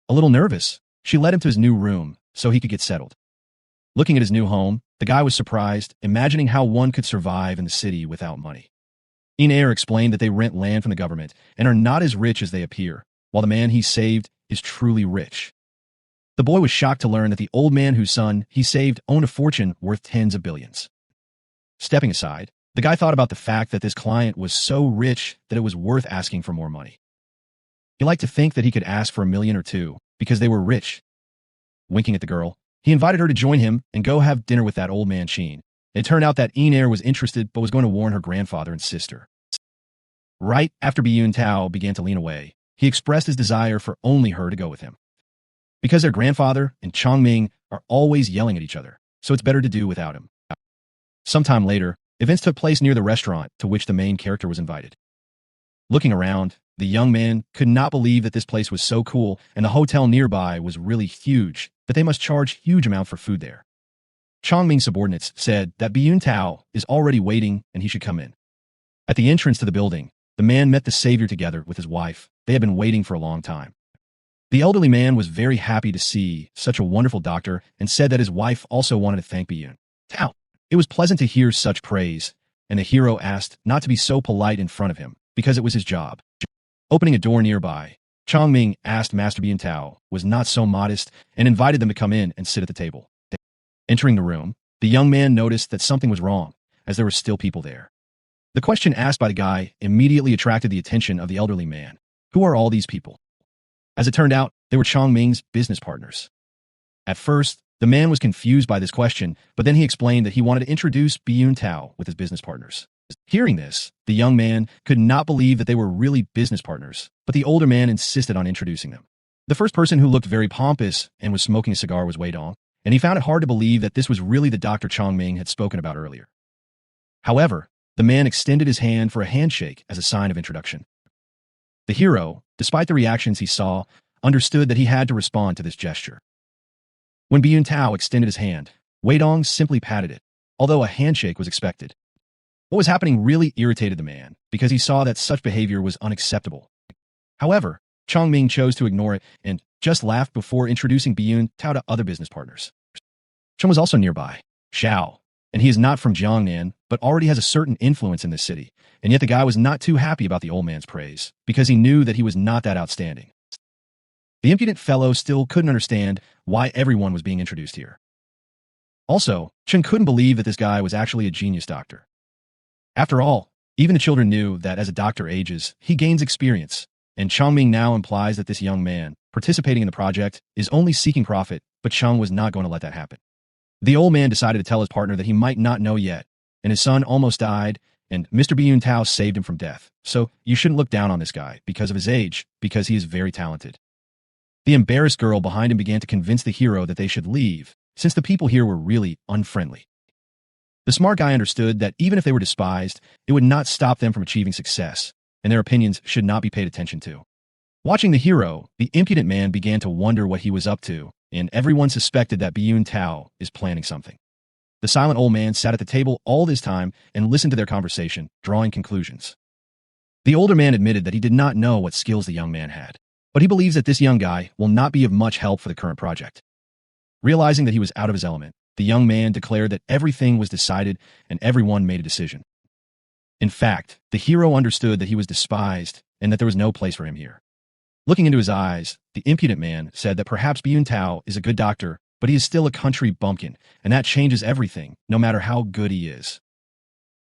Speaker 1: A little nervous, she led him to his new room so he could get settled. Looking at his new home, the guy was surprised, imagining how one could survive in the city without money. Yin-Er explained that they rent land from the government and are not as rich as they appear, while the man he saved is truly rich. The boy was shocked to learn that the old man whose son he saved owned a fortune worth tens of billions. Stepping aside, the guy thought about the fact that this client was so rich that it was worth asking for more money. He liked to think that he could ask for $1 million or $2 million because they were rich. Winking at the girl, he invited her to join him and go have dinner with that old man Sheen. It turned out that Yin-Er was interested but was going to warn her grandfather and sister. Right after Biyun Tao began to lean away, he expressed his desire for only her to go with him. Because their grandfather and Chongming are always yelling at each other, so it's better to do without him. Sometime later, events took place near the restaurant to which the main character was invited. Looking around, the young man could not believe that this place was so cool and the hotel nearby was really huge that they must charge huge amount for food there. Chongming's subordinates said that Biyun Tao is already waiting and he should come in. At the entrance to the building, the man met the savior together with his wife. They had been waiting for a long time. The elderly man was very happy to see such a wonderful doctor and said that his wife also wanted to thank Biyun Tao. It was pleasant to hear such praise, and the hero asked not to be so polite in front of him because it was his job. Opening a door nearby, Chongming asked Master Biyun Tao was not so modest and invited them to come in and sit at the table. Entering the room, the young man noticed that something was wrong, as there were still people there. The question asked by the guy immediately attracted the attention of the elderly man. Who are all these people? As it turned out, they were Chongming's business partners. At first, the man was confused by this question, but then he explained that he wanted to introduce Biyun Tao with his business partners. Hearing this, the young man could not believe that they were really business partners, but the older man insisted on introducing them. The first person who looked very pompous and was smoking a cigar was Wei Dong, and he found it hard to believe that this was really the Dr. Chongming had spoken about earlier. However, the man extended his hand for a handshake as a sign of introduction. The hero, despite the reactions he saw, understood that he had to respond to this gesture. When Biyun Tao extended his hand, Wei Dong simply patted it, although a handshake was expected. What was happening really irritated the man, because he saw that such behavior was unacceptable. However, Chongming chose to ignore it and just laughed before introducing Biyun Tao to other business partners. Cheng was also nearby, Xiao, and he is not from Jiangnan, but already has a certain influence in this city, and yet the guy was not too happy about the old man's praise, because he knew that he was not that outstanding. The impudent fellow still couldn't understand why everyone was being introduced here. Also, Chen couldn't believe that this guy was actually a genius doctor. After all, even the children knew that as a doctor ages, he gains experience, and Chongming now implies that this young man, participating in the project, is only seeking profit, but Cheng was not going to let that happen. The old man decided to tell his partner that he might not know yet, and his son almost died, and Mr. Biyun Tao saved him from death, so you shouldn't look down on this guy because of his age, because he is very talented. The embarrassed girl behind him began to convince the hero that they should leave, since the people here were really unfriendly. The smart guy understood that even if they were despised, it would not stop them from achieving success, and their opinions should not be paid attention to. Watching the hero, the impudent man began to wonder what he was up to, and everyone suspected that Biyun Tao is planning something. The silent old man sat at the table all this time and listened to their conversation, drawing conclusions. The older man admitted that he did not know what skills the young man had, but he believes that this young guy will not be of much help for the current project. Realizing that he was out of his element, the young man declared that everything was decided and everyone made a decision. In fact, the hero understood that he was despised and that there was no place for him here. Looking into his eyes, the impudent man said that perhaps Byun Tao is a good doctor, but he is still a country bumpkin, and that changes everything, no matter how good he is.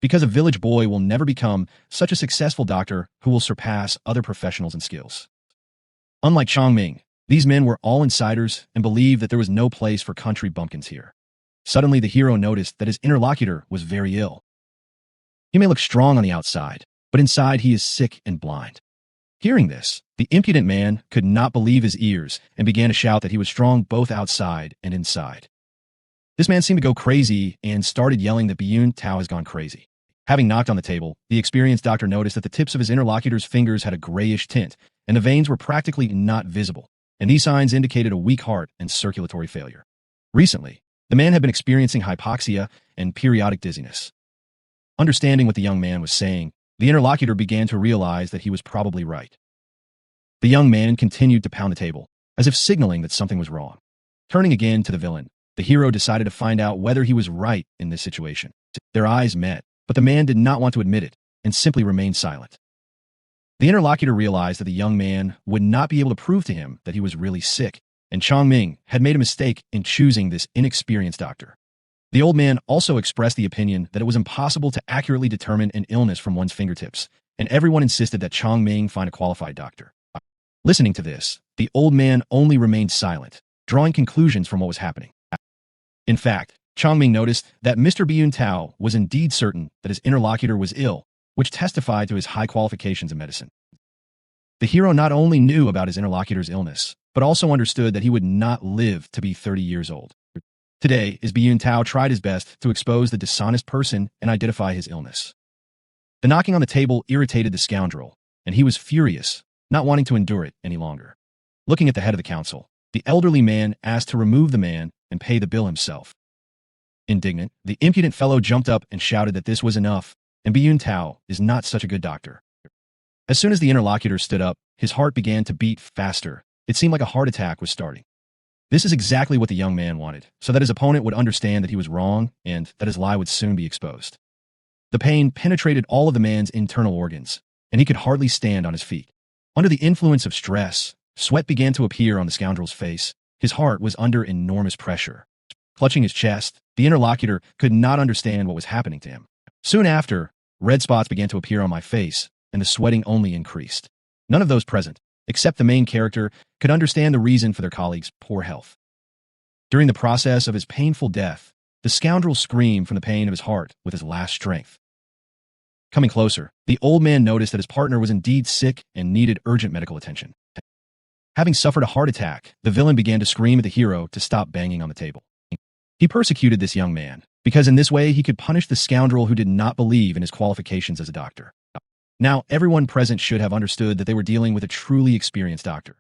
Speaker 1: Because a village boy will never become such a successful doctor who will surpass other professionals in skills. Unlike Chongming, these men were all insiders and believed that there was no place for country bumpkins here. Suddenly, the hero noticed that his interlocutor was very ill. He may look strong on the outside, but inside he is sick and blind. Hearing this, the impudent man could not believe his ears and began to shout that he was strong both outside and inside. This man seemed to go crazy and started yelling that Byun Tao has gone crazy. Having knocked on the table, the experienced doctor noticed that the tips of his interlocutor's fingers had a grayish tint, and the veins were practically not visible, and these signs indicated a weak heart and circulatory failure. Recently, the man had been experiencing hypoxia and periodic dizziness. Understanding what the young man was saying, the interlocutor began to realize that he was probably right. The young man continued to pound the table, as if signaling that something was wrong. Turning again to the villain, the hero decided to find out whether he was right in this situation. Their eyes met, but the man did not want to admit it, and simply remained silent. The interlocutor realized that the young man would not be able to prove to him that he was really sick, and Chongming had made a mistake in choosing this inexperienced doctor. The old man also expressed the opinion that it was impossible to accurately determine an illness from one's fingertips, and everyone insisted that Chongming find a qualified doctor. Listening to this, the old man only remained silent, drawing conclusions from what was happening. In fact, Chongming noticed that Mr. Byun Tao was indeed certain that his interlocutor was ill, which testified to his high qualifications in medicine. The hero not only knew about his interlocutor's illness, but also understood that he would not live to be 30 years old. Today, as Byun Tao tried his best to expose the dishonest person and identify his illness. The knocking on the table irritated the scoundrel, and he was furious, not wanting to endure it any longer. Looking at the head of the council, the elderly man asked to remove the man and pay the bill himself. Indignant, the impudent fellow jumped up and shouted that this was enough, and Byun Tao is not such a good doctor. As soon as the interlocutor stood up, his heart began to beat faster. It seemed like a heart attack was starting. This is exactly what the young man wanted, so that his opponent would understand that he was wrong and that his lie would soon be exposed. The pain penetrated all of the man's internal organs, and he could hardly stand on his feet. Under the influence of stress, sweat began to appear on the scoundrel's face. His heart was under enormous pressure. Clutching his chest, the interlocutor could not understand what was happening to him. Soon after, red spots began to appear on my face, and the sweating only increased. None of those present, except the main character, could understand the reason for their colleague's poor health. During the process of his painful death, the scoundrel screamed from the pain of his heart with his last strength. Coming closer, the old man noticed that his partner was indeed sick and needed urgent medical attention. Having suffered a heart attack, the villain began to scream at the hero to stop banging on the table. He persecuted this young man, because in this way he could punish the scoundrel who did not believe in his qualifications as a doctor. Now, everyone present should have understood that they were dealing with a truly experienced doctor.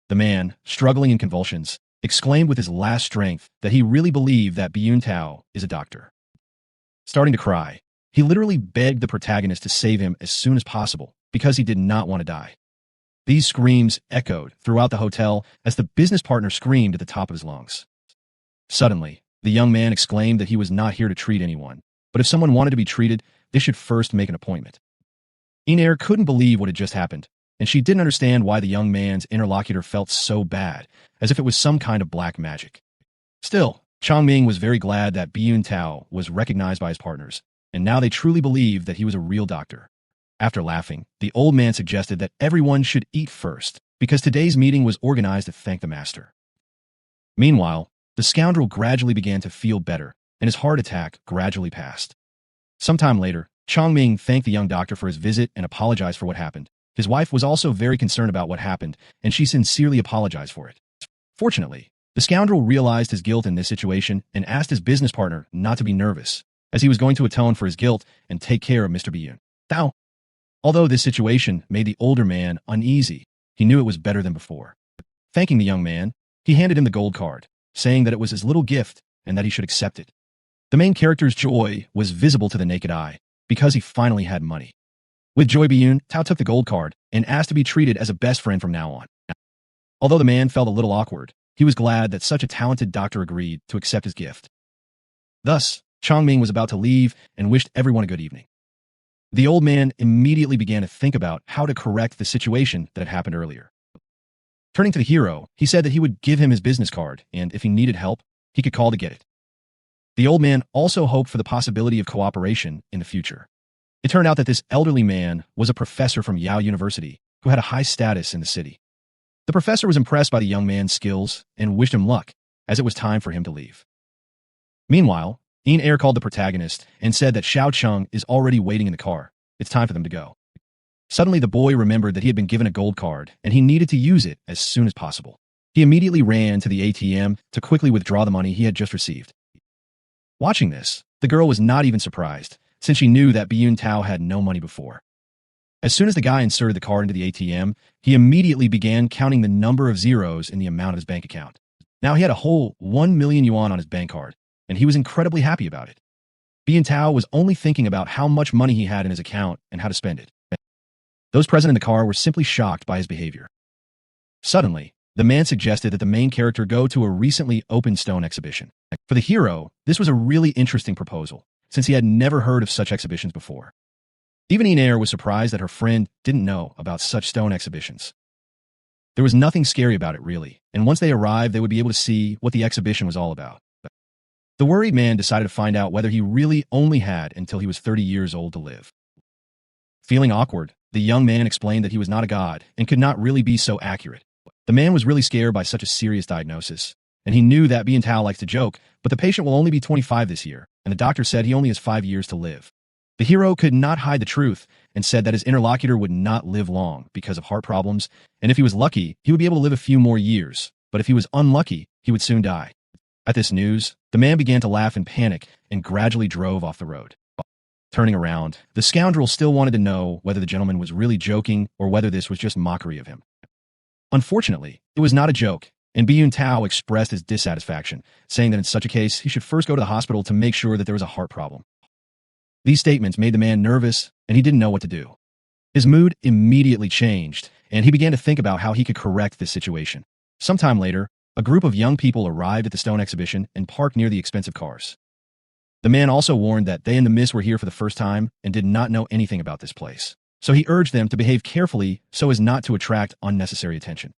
Speaker 1: The man, struggling in convulsions, exclaimed with his last strength that he really believed that Byun Tao is a doctor. Starting to cry, he literally begged the protagonist to save him as soon as possible because he did not want to die. These screams echoed throughout the hotel as the business partner screamed at the top of his lungs. Suddenly, the young man exclaimed that he was not here to treat anyone, but if someone wanted to be treated, they should first make an appointment. Inair couldn't believe what had just happened, and she didn't understand why the young man's interlocutor felt so bad, as if it was some kind of black magic. Still, Chongming was very glad that Byun Tao was recognized by his partners, and now they truly believed that he was a real doctor. After laughing, the old man suggested that everyone should eat first, because today's meeting was organized to thank the master. Meanwhile, the scoundrel gradually began to feel better, and his heart attack gradually passed. Sometime later, Chongming thanked the young doctor for his visit and apologized for what happened. His wife was also very concerned about what happened, and she sincerely apologized for it. Fortunately, the scoundrel realized his guilt in this situation and asked his business partner not to be nervous, as he was going to atone for his guilt and take care of Mr. Byun Tao. Although this situation made the older man uneasy, he knew it was better than before. Thanking the young man, he handed him the gold card, saying that it was his little gift and that he should accept it. The main character's joy was visible to the naked eye, because he finally had money. With joy, Byun Tao took the gold card and asked to be treated as a best friend from now on. Although the man felt a little awkward, he was glad that such a talented doctor agreed to accept his gift. Thus, Chongming was about to leave and wished everyone a good evening. The old man immediately began to think about how to correct the situation that had happened earlier. Turning to the hero, he said that he would give him his business card, and if he needed help, he could call to get it. The old man also hoped for the possibility of cooperation in the future. It turned out that this elderly man was a professor from Yale University who had a high status in the city. The professor was impressed by the young man's skills and wished him luck, as it was time for him to leave. Meanwhile, Ian Air called the protagonist and said that Xiao Chung is already waiting in the car. It's time for them to go. Suddenly, the boy remembered that he had been given a gold card and he needed to use it as soon as possible. He immediately ran to the ATM to quickly withdraw the money he had just received. Watching this, the girl was not even surprised, since she knew that Byun Tao had no money before. As soon as the guy inserted the card into the ATM, he immediately began counting the number of zeros in the amount of his bank account. Now he had a whole 1 million yuan on his bank card, and he was incredibly happy about it. Byun Tao was only thinking about how much money he had in his account and how to spend it. Those present in the car were simply shocked by his behavior. Suddenly, the man suggested that the main character go to a recently opened stone exhibition. For the hero, this was a really interesting proposal, since he had never heard of such exhibitions before. Even Inair was surprised that her friend didn't know about such stone exhibitions. There was nothing scary about it, really, and once they arrived, they would be able to see what the exhibition was all about. The worried man decided to find out whether he really only had until he was 30 years old to live. Feeling awkward, the young man explained that he was not a god and could not really be so accurate. The man was really scared by such a serious diagnosis, and he knew that Byun Tao likes to joke, but the patient will only be 25 this year, and the doctor said he only has 5 years to live. The hero could not hide the truth and said that his interlocutor would not live long because of heart problems, and if he was lucky, he would be able to live a few more years, but if he was unlucky, he would soon die. At this news, the man began to laugh in panic and gradually drove off the road. Turning around, the scoundrel still wanted to know whether the gentleman was really joking or whether this was just mockery of him. Unfortunately, it was not a joke, and Byun Tao expressed his dissatisfaction, saying that in such a case, he should first go to the hospital to make sure that there was a heart problem. These statements made the man nervous, and he didn't know what to do. His mood immediately changed, and he began to think about how he could correct this situation. Sometime later, a group of young people arrived at the stone exhibition and parked near the expensive cars. The man also warned that they and the miss were here for the first time and did not know anything about this place. So he urged them to behave carefully so as not to attract unnecessary attention.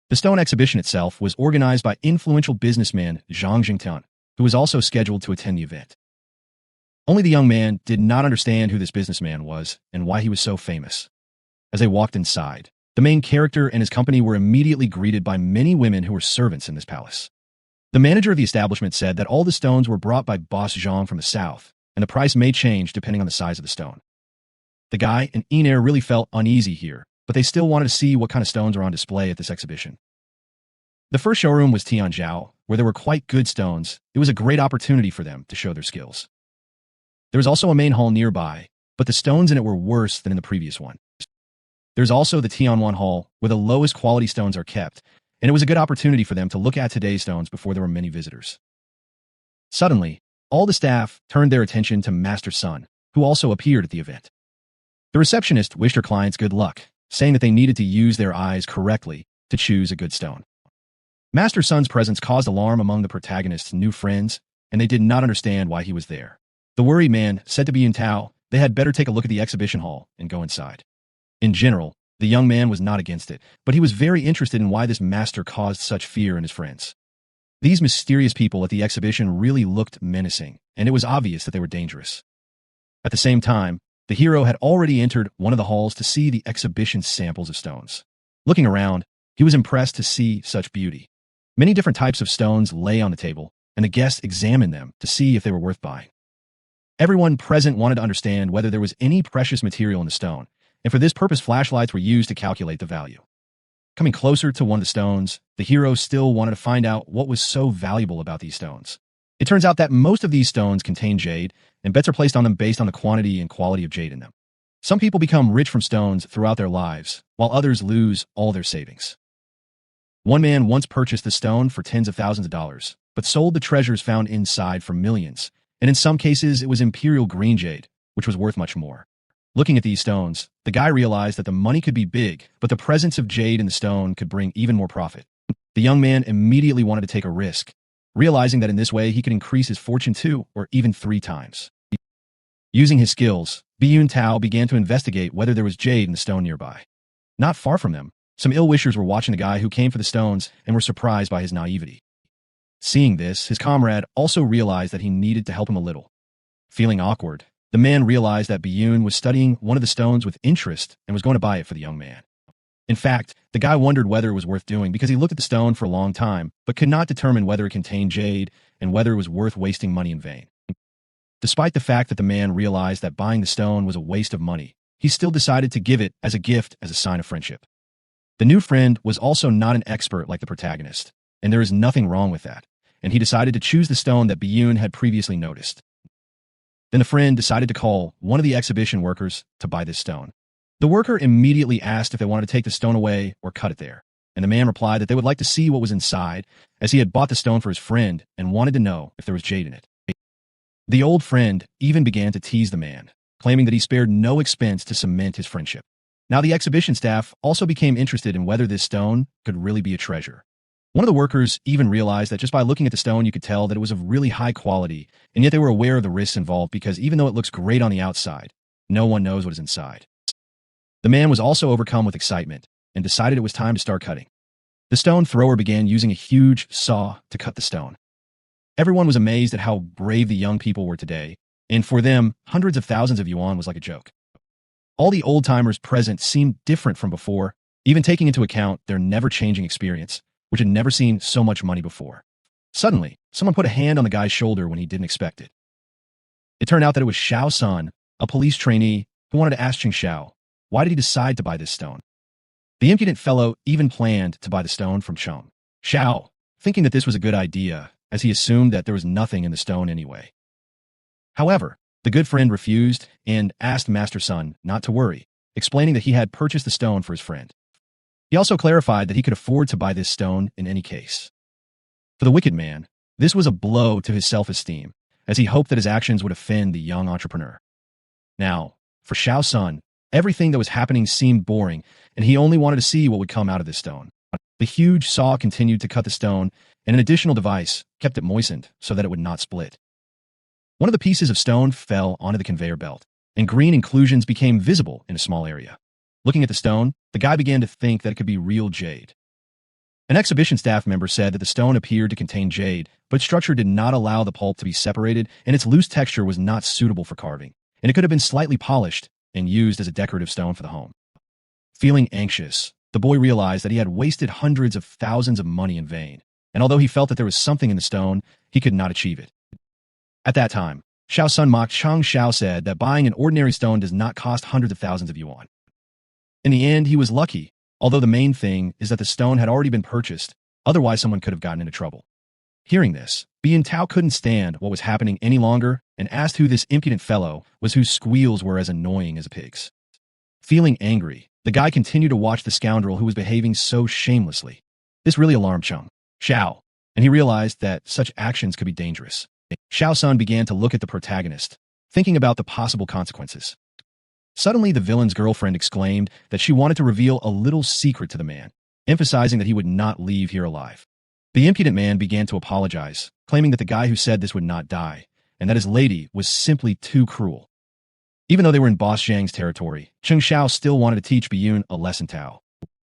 Speaker 1: The stone exhibition itself was organized by influential businessman Zhang Jingtian, who was also scheduled to attend the event. Only the young man did not understand who this businessman was and why he was so famous. As they walked inside, the main character and his company were immediately greeted by many women who were servants in this palace. The manager of the establishment said that all the stones were brought by Boss Zhang from the south, and the price may change depending on the size of the stone. The guy and Inair really felt uneasy here, but they still wanted to see what kind of stones are on display at this exhibition. The first showroom was Tianzhao, where there were quite good stones. It was a great opportunity for them to show their skills. There was also a main hall nearby, but the stones in it were worse than in the previous one. There's also the Tianwan Hall, where the lowest quality stones are kept, and it was a good opportunity for them to look at today's stones before there were many visitors. Suddenly, all the staff turned their attention to Master Sun, who also appeared at the event. The receptionist wished her clients good luck, saying that they needed to use their eyes correctly to choose a good stone. Master Sun's presence caused alarm among the protagonist's new friends, and they did not understand why he was there. The worried man said to Byun Tao they had better take a look at the exhibition hall and go inside. In general, the young man was not against it, but he was very interested in why this master caused such fear in his friends. These mysterious people at the exhibition really looked menacing, and it was obvious that they were dangerous. At the same time, the hero had already entered one of the halls to see the exhibition samples of stones. Looking around, he was impressed to see such beauty. Many different types of stones lay on the table, and the guests examined them to see if they were worth buying. Everyone present wanted to understand whether there was any precious material in the stone, and for this purpose flashlights were used to calculate the value. Coming closer to one of the stones, the hero still wanted to find out what was so valuable about these stones. It turns out that most of these stones contain jade, and bets are placed on them based on the quantity and quality of jade in them. Some people become rich from stones throughout their lives, while others lose all their savings. One man once purchased the stone for tens of thousands of dollars, but sold the treasures found inside for millions, and in some cases it was imperial green jade, which was worth much more. Looking at these stones, the guy realized that the money could be big, but the presence of jade in the stone could bring even more profit. The young man immediately wanted to take a risk, realizing that in this way he could increase his fortune 2 or even 3 times. Using his skills, Biyun Tao began to investigate whether there was jade in the stone nearby. Not far from them, some ill-wishers were watching the guy who came for the stones and were surprised by his naivety. Seeing this, his comrade also realized that he needed to help him a little. Feeling awkward, the man realized that Biyun was studying one of the stones with interest and was going to buy it for the young man. In fact, the guy wondered whether it was worth doing because he looked at the stone for a long time, but could not determine whether it contained jade and whether it was worth wasting money in vain. Despite the fact that the man realized that buying the stone was a waste of money, he still decided to give it as a gift as a sign of friendship. The new friend was also not an expert like the protagonist, and there is nothing wrong with that, and he decided to choose the stone that Biyun had previously noticed. Then the friend decided to call one of the exhibition workers to buy this stone. The worker immediately asked if they wanted to take the stone away or cut it there, and the man replied that they would like to see what was inside, as he had bought the stone for his friend and wanted to know if there was jade in it. The old friend even began to tease the man, claiming that he spared no expense to cement his friendship. Now the exhibition staff also became interested in whether this stone could really be a treasure. One of the workers even realized that just by looking at the stone you could tell that it was of really high quality, and yet they were aware of the risks involved because even though it looks great on the outside, no one knows what is inside. The man was also overcome with excitement and decided it was time to start cutting. The stone thrower began using a huge saw to cut the stone. Everyone was amazed at how brave the young people were today, and for them, hundreds of thousands of yuan was like a joke. All the old-timers present seemed different from before, even taking into account their never-changing experience, which had never seen so much money before. Suddenly, someone put a hand on the guy's shoulder when he didn't expect it. It turned out that it was Xiao's son, a police trainee, who wanted to ask Cheng Xiao, why did he decide to buy this stone? The impudent fellow even planned to buy the stone from Cheng Xiao, thinking that this was a good idea, as he assumed that there was nothing in the stone anyway. However, the good friend refused and asked Master Sun not to worry, explaining that he had purchased the stone for his friend. He also clarified that he could afford to buy this stone in any case. For the wicked man, this was a blow to his self-esteem, as he hoped that his actions would offend the young entrepreneur. Now, for Xiao's son, everything that was happening seemed boring, and he only wanted to see what would come out of this stone. The huge saw continued to cut the stone, and an additional device kept it moistened so that it would not split. One of the pieces of stone fell onto the conveyor belt, and green inclusions became visible in a small area. Looking at the stone, the guy began to think that it could be real jade. An exhibition staff member said that the stone appeared to contain jade, but its structure did not allow the pulp to be separated, and its loose texture was not suitable for carving, and it could have been slightly polished and used as a decorative stone for the home. Feeling anxious, the boy realized that he had wasted hundreds of thousands of money in vain, and although he felt that there was something in the stone, he could not achieve it. At that time, Xiao's son mocked Cheng Xiao said that buying an ordinary stone does not cost hundreds of thousands of yuan. In the end, he was lucky, although the main thing is that the stone had already been purchased, otherwise someone could have gotten into trouble. Hearing this, Bian Tao couldn't stand what was happening any longer and asked who this impudent fellow was whose squeals were as annoying as a pig's. Feeling angry, the guy continued to watch the scoundrel who was behaving so shamelessly. This really alarmed Cheng Xiao, and he realized that such actions could be dangerous. Xiao's son began to look at the protagonist, thinking about the possible consequences. Suddenly, the villain's girlfriend exclaimed that she wanted to reveal a little secret to the man, emphasizing that he would not leave here alive. The impudent man began to apologize, claiming that the guy who said this would not die, and that his lady was simply too cruel. Even though they were in Boss Zhang's territory, Cheng Xiao still wanted to teach Biyun a lesson Tao.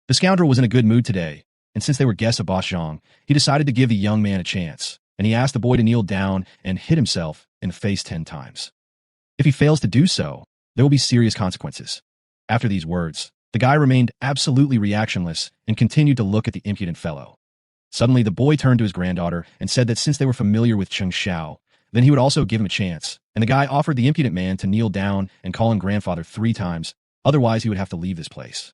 Speaker 1: The scoundrel was in a good mood today, and since they were guests of Boss Zhang, he decided to give the young man a chance, and he asked the boy to kneel down and hit himself in the face 10 times. If he fails to do so, there will be serious consequences. After these words, the guy remained absolutely reactionless and continued to look at the impudent fellow. Suddenly, the boy turned to his granddaughter and said that since they were familiar with Cheng Xiao, then he would also give him a chance, and the guy offered the impudent man to kneel down and call him grandfather 3 times, otherwise he would have to leave this place.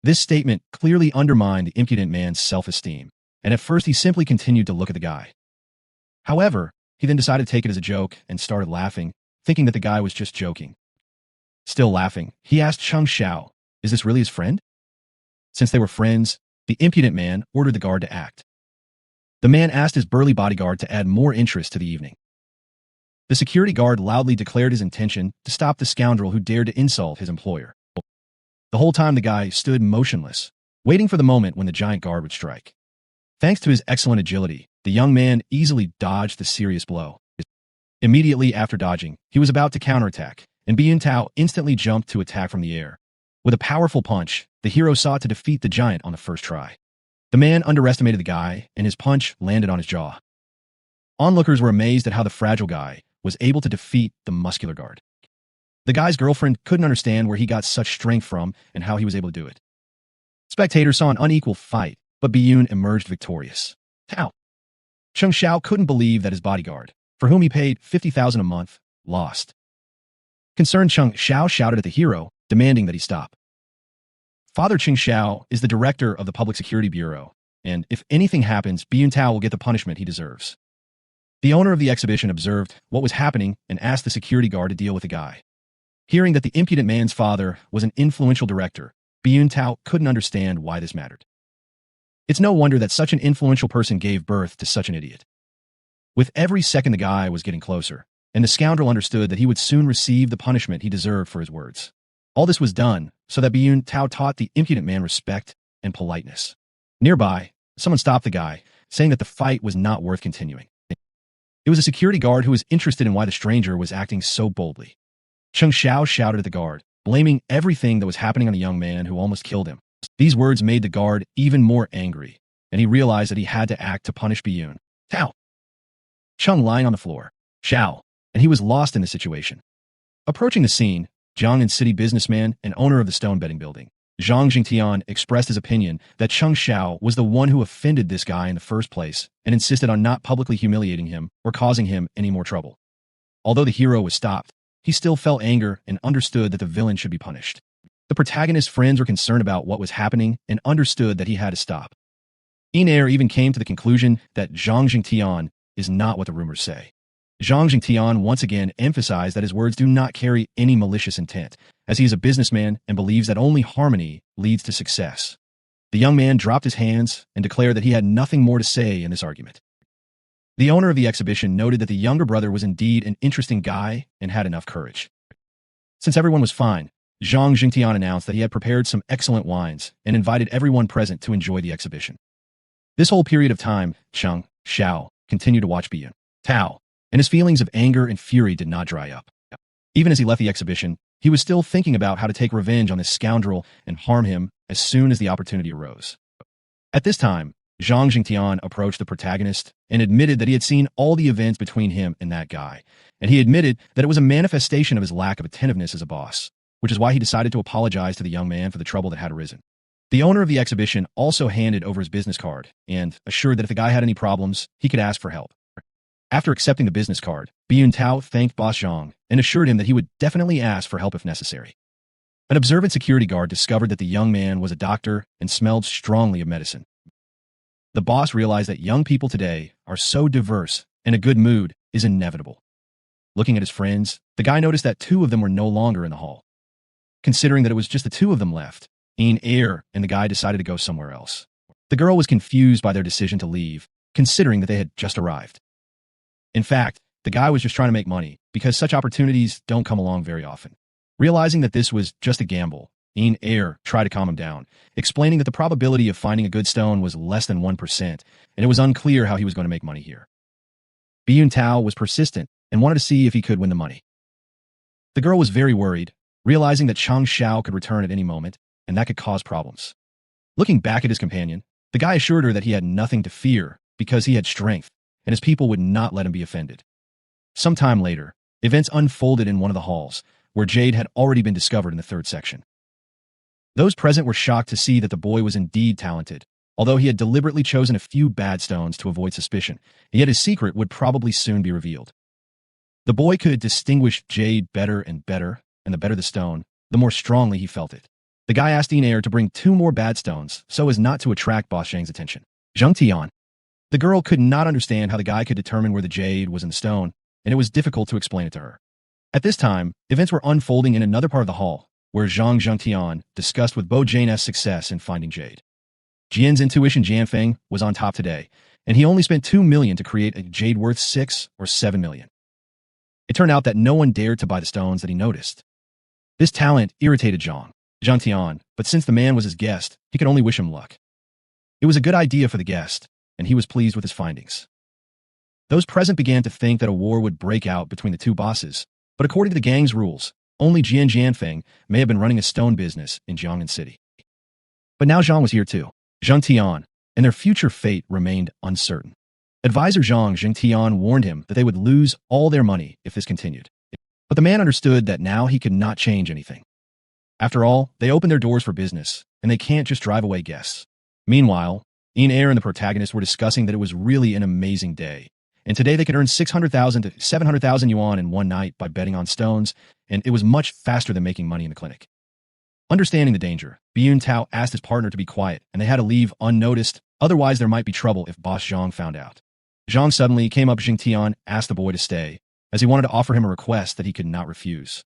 Speaker 1: This statement clearly undermined the impudent man's self-esteem, and at first he simply continued to look at the guy. However, he then decided to take it as a joke and started laughing, thinking that the guy was just joking. Still laughing, he asked Cheng Xiao, is this really his friend? Since they were friends, the impudent man ordered the guard to act. The man asked his burly bodyguard to add more interest to the evening. The security guard loudly declared his intention to stop the scoundrel who dared to insult his employer. The whole time the guy stood motionless, waiting for the moment when the giant guard would strike. Thanks to his excellent agility, the young man easily dodged the serious blow. Immediately after dodging, he was about to counterattack, and Bian Tao instantly jumped to attack from the air. With a powerful punch, the hero sought to defeat the giant on the first try. The man underestimated the guy, and his punch landed on his jaw. Onlookers were amazed at how the fragile guy was able to defeat the muscular guard. The guy's girlfriend couldn't understand where he got such strength from and how he was able to do it. Spectators saw an unequal fight, but Biyun emerged victorious. Tao. Chung Xiao couldn't believe that his bodyguard, for whom he paid 50,000 a month, lost. Concerned, Chung Xiao shouted at the hero, demanding that he stop. Father Chung Xiao is the director of the Public Security Bureau, and if anything happens, Biyun Tao will get the punishment he deserves. The owner of the exhibition observed what was happening and asked the security guard to deal with the guy. Hearing that the impudent man's father was an influential director, Biyun Tao couldn't understand why this mattered. It's no wonder that such an influential person gave birth to such an idiot. With every second the guy was getting closer, and the scoundrel understood that he would soon receive the punishment he deserved for his words. All this was done so that Biyun Tao taught the impudent man respect and politeness. Nearby, someone stopped the guy, saying that the fight was not worth continuing. It was a security guard who was interested in why the stranger was acting so boldly. Chung Xiao shouted at the guard, blaming everything that was happening on the young man who almost killed him. These words made the guard even more angry, and he realized that he had to act to punish Biyun Tao. Chung lying on the floor, Xiao, and he was lost in the situation. Approaching the scene, Zhang, a city businessman and owner of the stone betting building, Zhang Jingtian expressed his opinion that Chung Xiao was the one who offended this guy in the first place and insisted on not publicly humiliating him or causing him any more trouble. Although the hero was stopped, he still felt anger and understood that the villain should be punished. The protagonist's friends were concerned about what was happening and understood that he had to stop. In-air even came to the conclusion that Zhang Jingtian is not what the rumors say. Zhang Jingtian once again emphasized that his words do not carry any malicious intent, as he is a businessman and believes that only harmony leads to success. The young man dropped his hands and declared that he had nothing more to say in this argument. The owner of the exhibition noted that the younger brother was indeed an interesting guy and had enough courage. Since everyone was fine, Zhang Jingtian announced that he had prepared some excellent wines and invited everyone present to enjoy the exhibition. This whole period of time, Chung Xiao continued to watch Biyun Tao, and his feelings of anger and fury did not dry up. Even as he left the exhibition, he was still thinking about how to take revenge on this scoundrel and harm him as soon as the opportunity arose. At this time, Zhang Jingtian approached the protagonist and admitted that he had seen all the events between him and that guy, and he admitted that it was a manifestation of his lack of attentiveness as a boss, which is why he decided to apologize to the young man for the trouble that had arisen. The owner of the exhibition also handed over his business card and assured that if the guy had any problems, he could ask for help. After accepting the business card, Biyun Tao thanked Boss Zhang and assured him that he would definitely ask for help if necessary. An observant security guard discovered that the young man was a doctor and smelled strongly of medicine. The boss realized that young people today are so diverse and a good mood is inevitable. Looking at his friends, the guy noticed that two of them were no longer in the hall. Considering that it was just the two of them left, In-air and the guy decided to go somewhere else. The girl was confused by their decision to leave, considering that they had just arrived. In fact, the guy was just trying to make money, because such opportunities don't come along very often. Realizing that this was just a gamble, In-air tried to calm him down, explaining that the probability of finding a good stone was less than 1%, and it was unclear how he was going to make money here. Biyun Tao was persistent and wanted to see if he could win the money. The girl was very worried, realizing that Chang Xiao could return at any moment, and that could cause problems. Looking back at his companion, the guy assured her that he had nothing to fear because he had strength, and his people would not let him be offended. Sometime later, events unfolded in one of the halls, where jade had already been discovered in the third section. Those present were shocked to see that the boy was indeed talented, although he had deliberately chosen a few bad stones to avoid suspicion, and yet his secret would probably soon be revealed. The boy could distinguish jade better and better, and the better the stone, the more strongly he felt it. The guy asked In-air to bring 2 more bad stones so as not to attract Boss Zhang's attention. Zhang Tian. The girl could not understand how the guy could determine where the jade was in the stone, and it was difficult to explain it to her. At this time, events were unfolding in another part of the hall, where Zhang Tian discussed with Bo Jane's success in finding jade. Jian's intuition Jianfeng was on top today, and he only spent 2 million to create a jade worth 6 or 7 million. It turned out that no one dared to buy the stones that he noticed. This talent irritated Zhang Tian, but since the man was his guest, he could only wish him luck. It was a good idea for the guest, and he was pleased with his findings. Those present began to think that a war would break out between the two bosses, but according to the gang's rules, only Jian Jianfeng may have been running a stone business in Jiangnan City. But now Zhang was here too, Zheng Tian, and their future fate remained uncertain. Advisor Zhang Tian warned him that they would lose all their money if this continued. But the man understood that now he could not change anything. After all, they opened their doors for business, and they can't just drive away guests. Meanwhile, Ian Air and the protagonist were discussing that it was really an amazing day. And today they could earn 600,000 to 700,000 yuan in one night by betting on stones, and it was much faster than making money in the clinic. Understanding the danger, Biyun Tao asked his partner to be quiet, and they had to leave unnoticed, otherwise there might be trouble if boss Zhang found out. Zhang suddenly came up to Jing Tian, asked the boy to stay, as he wanted to offer him a request that he could not refuse.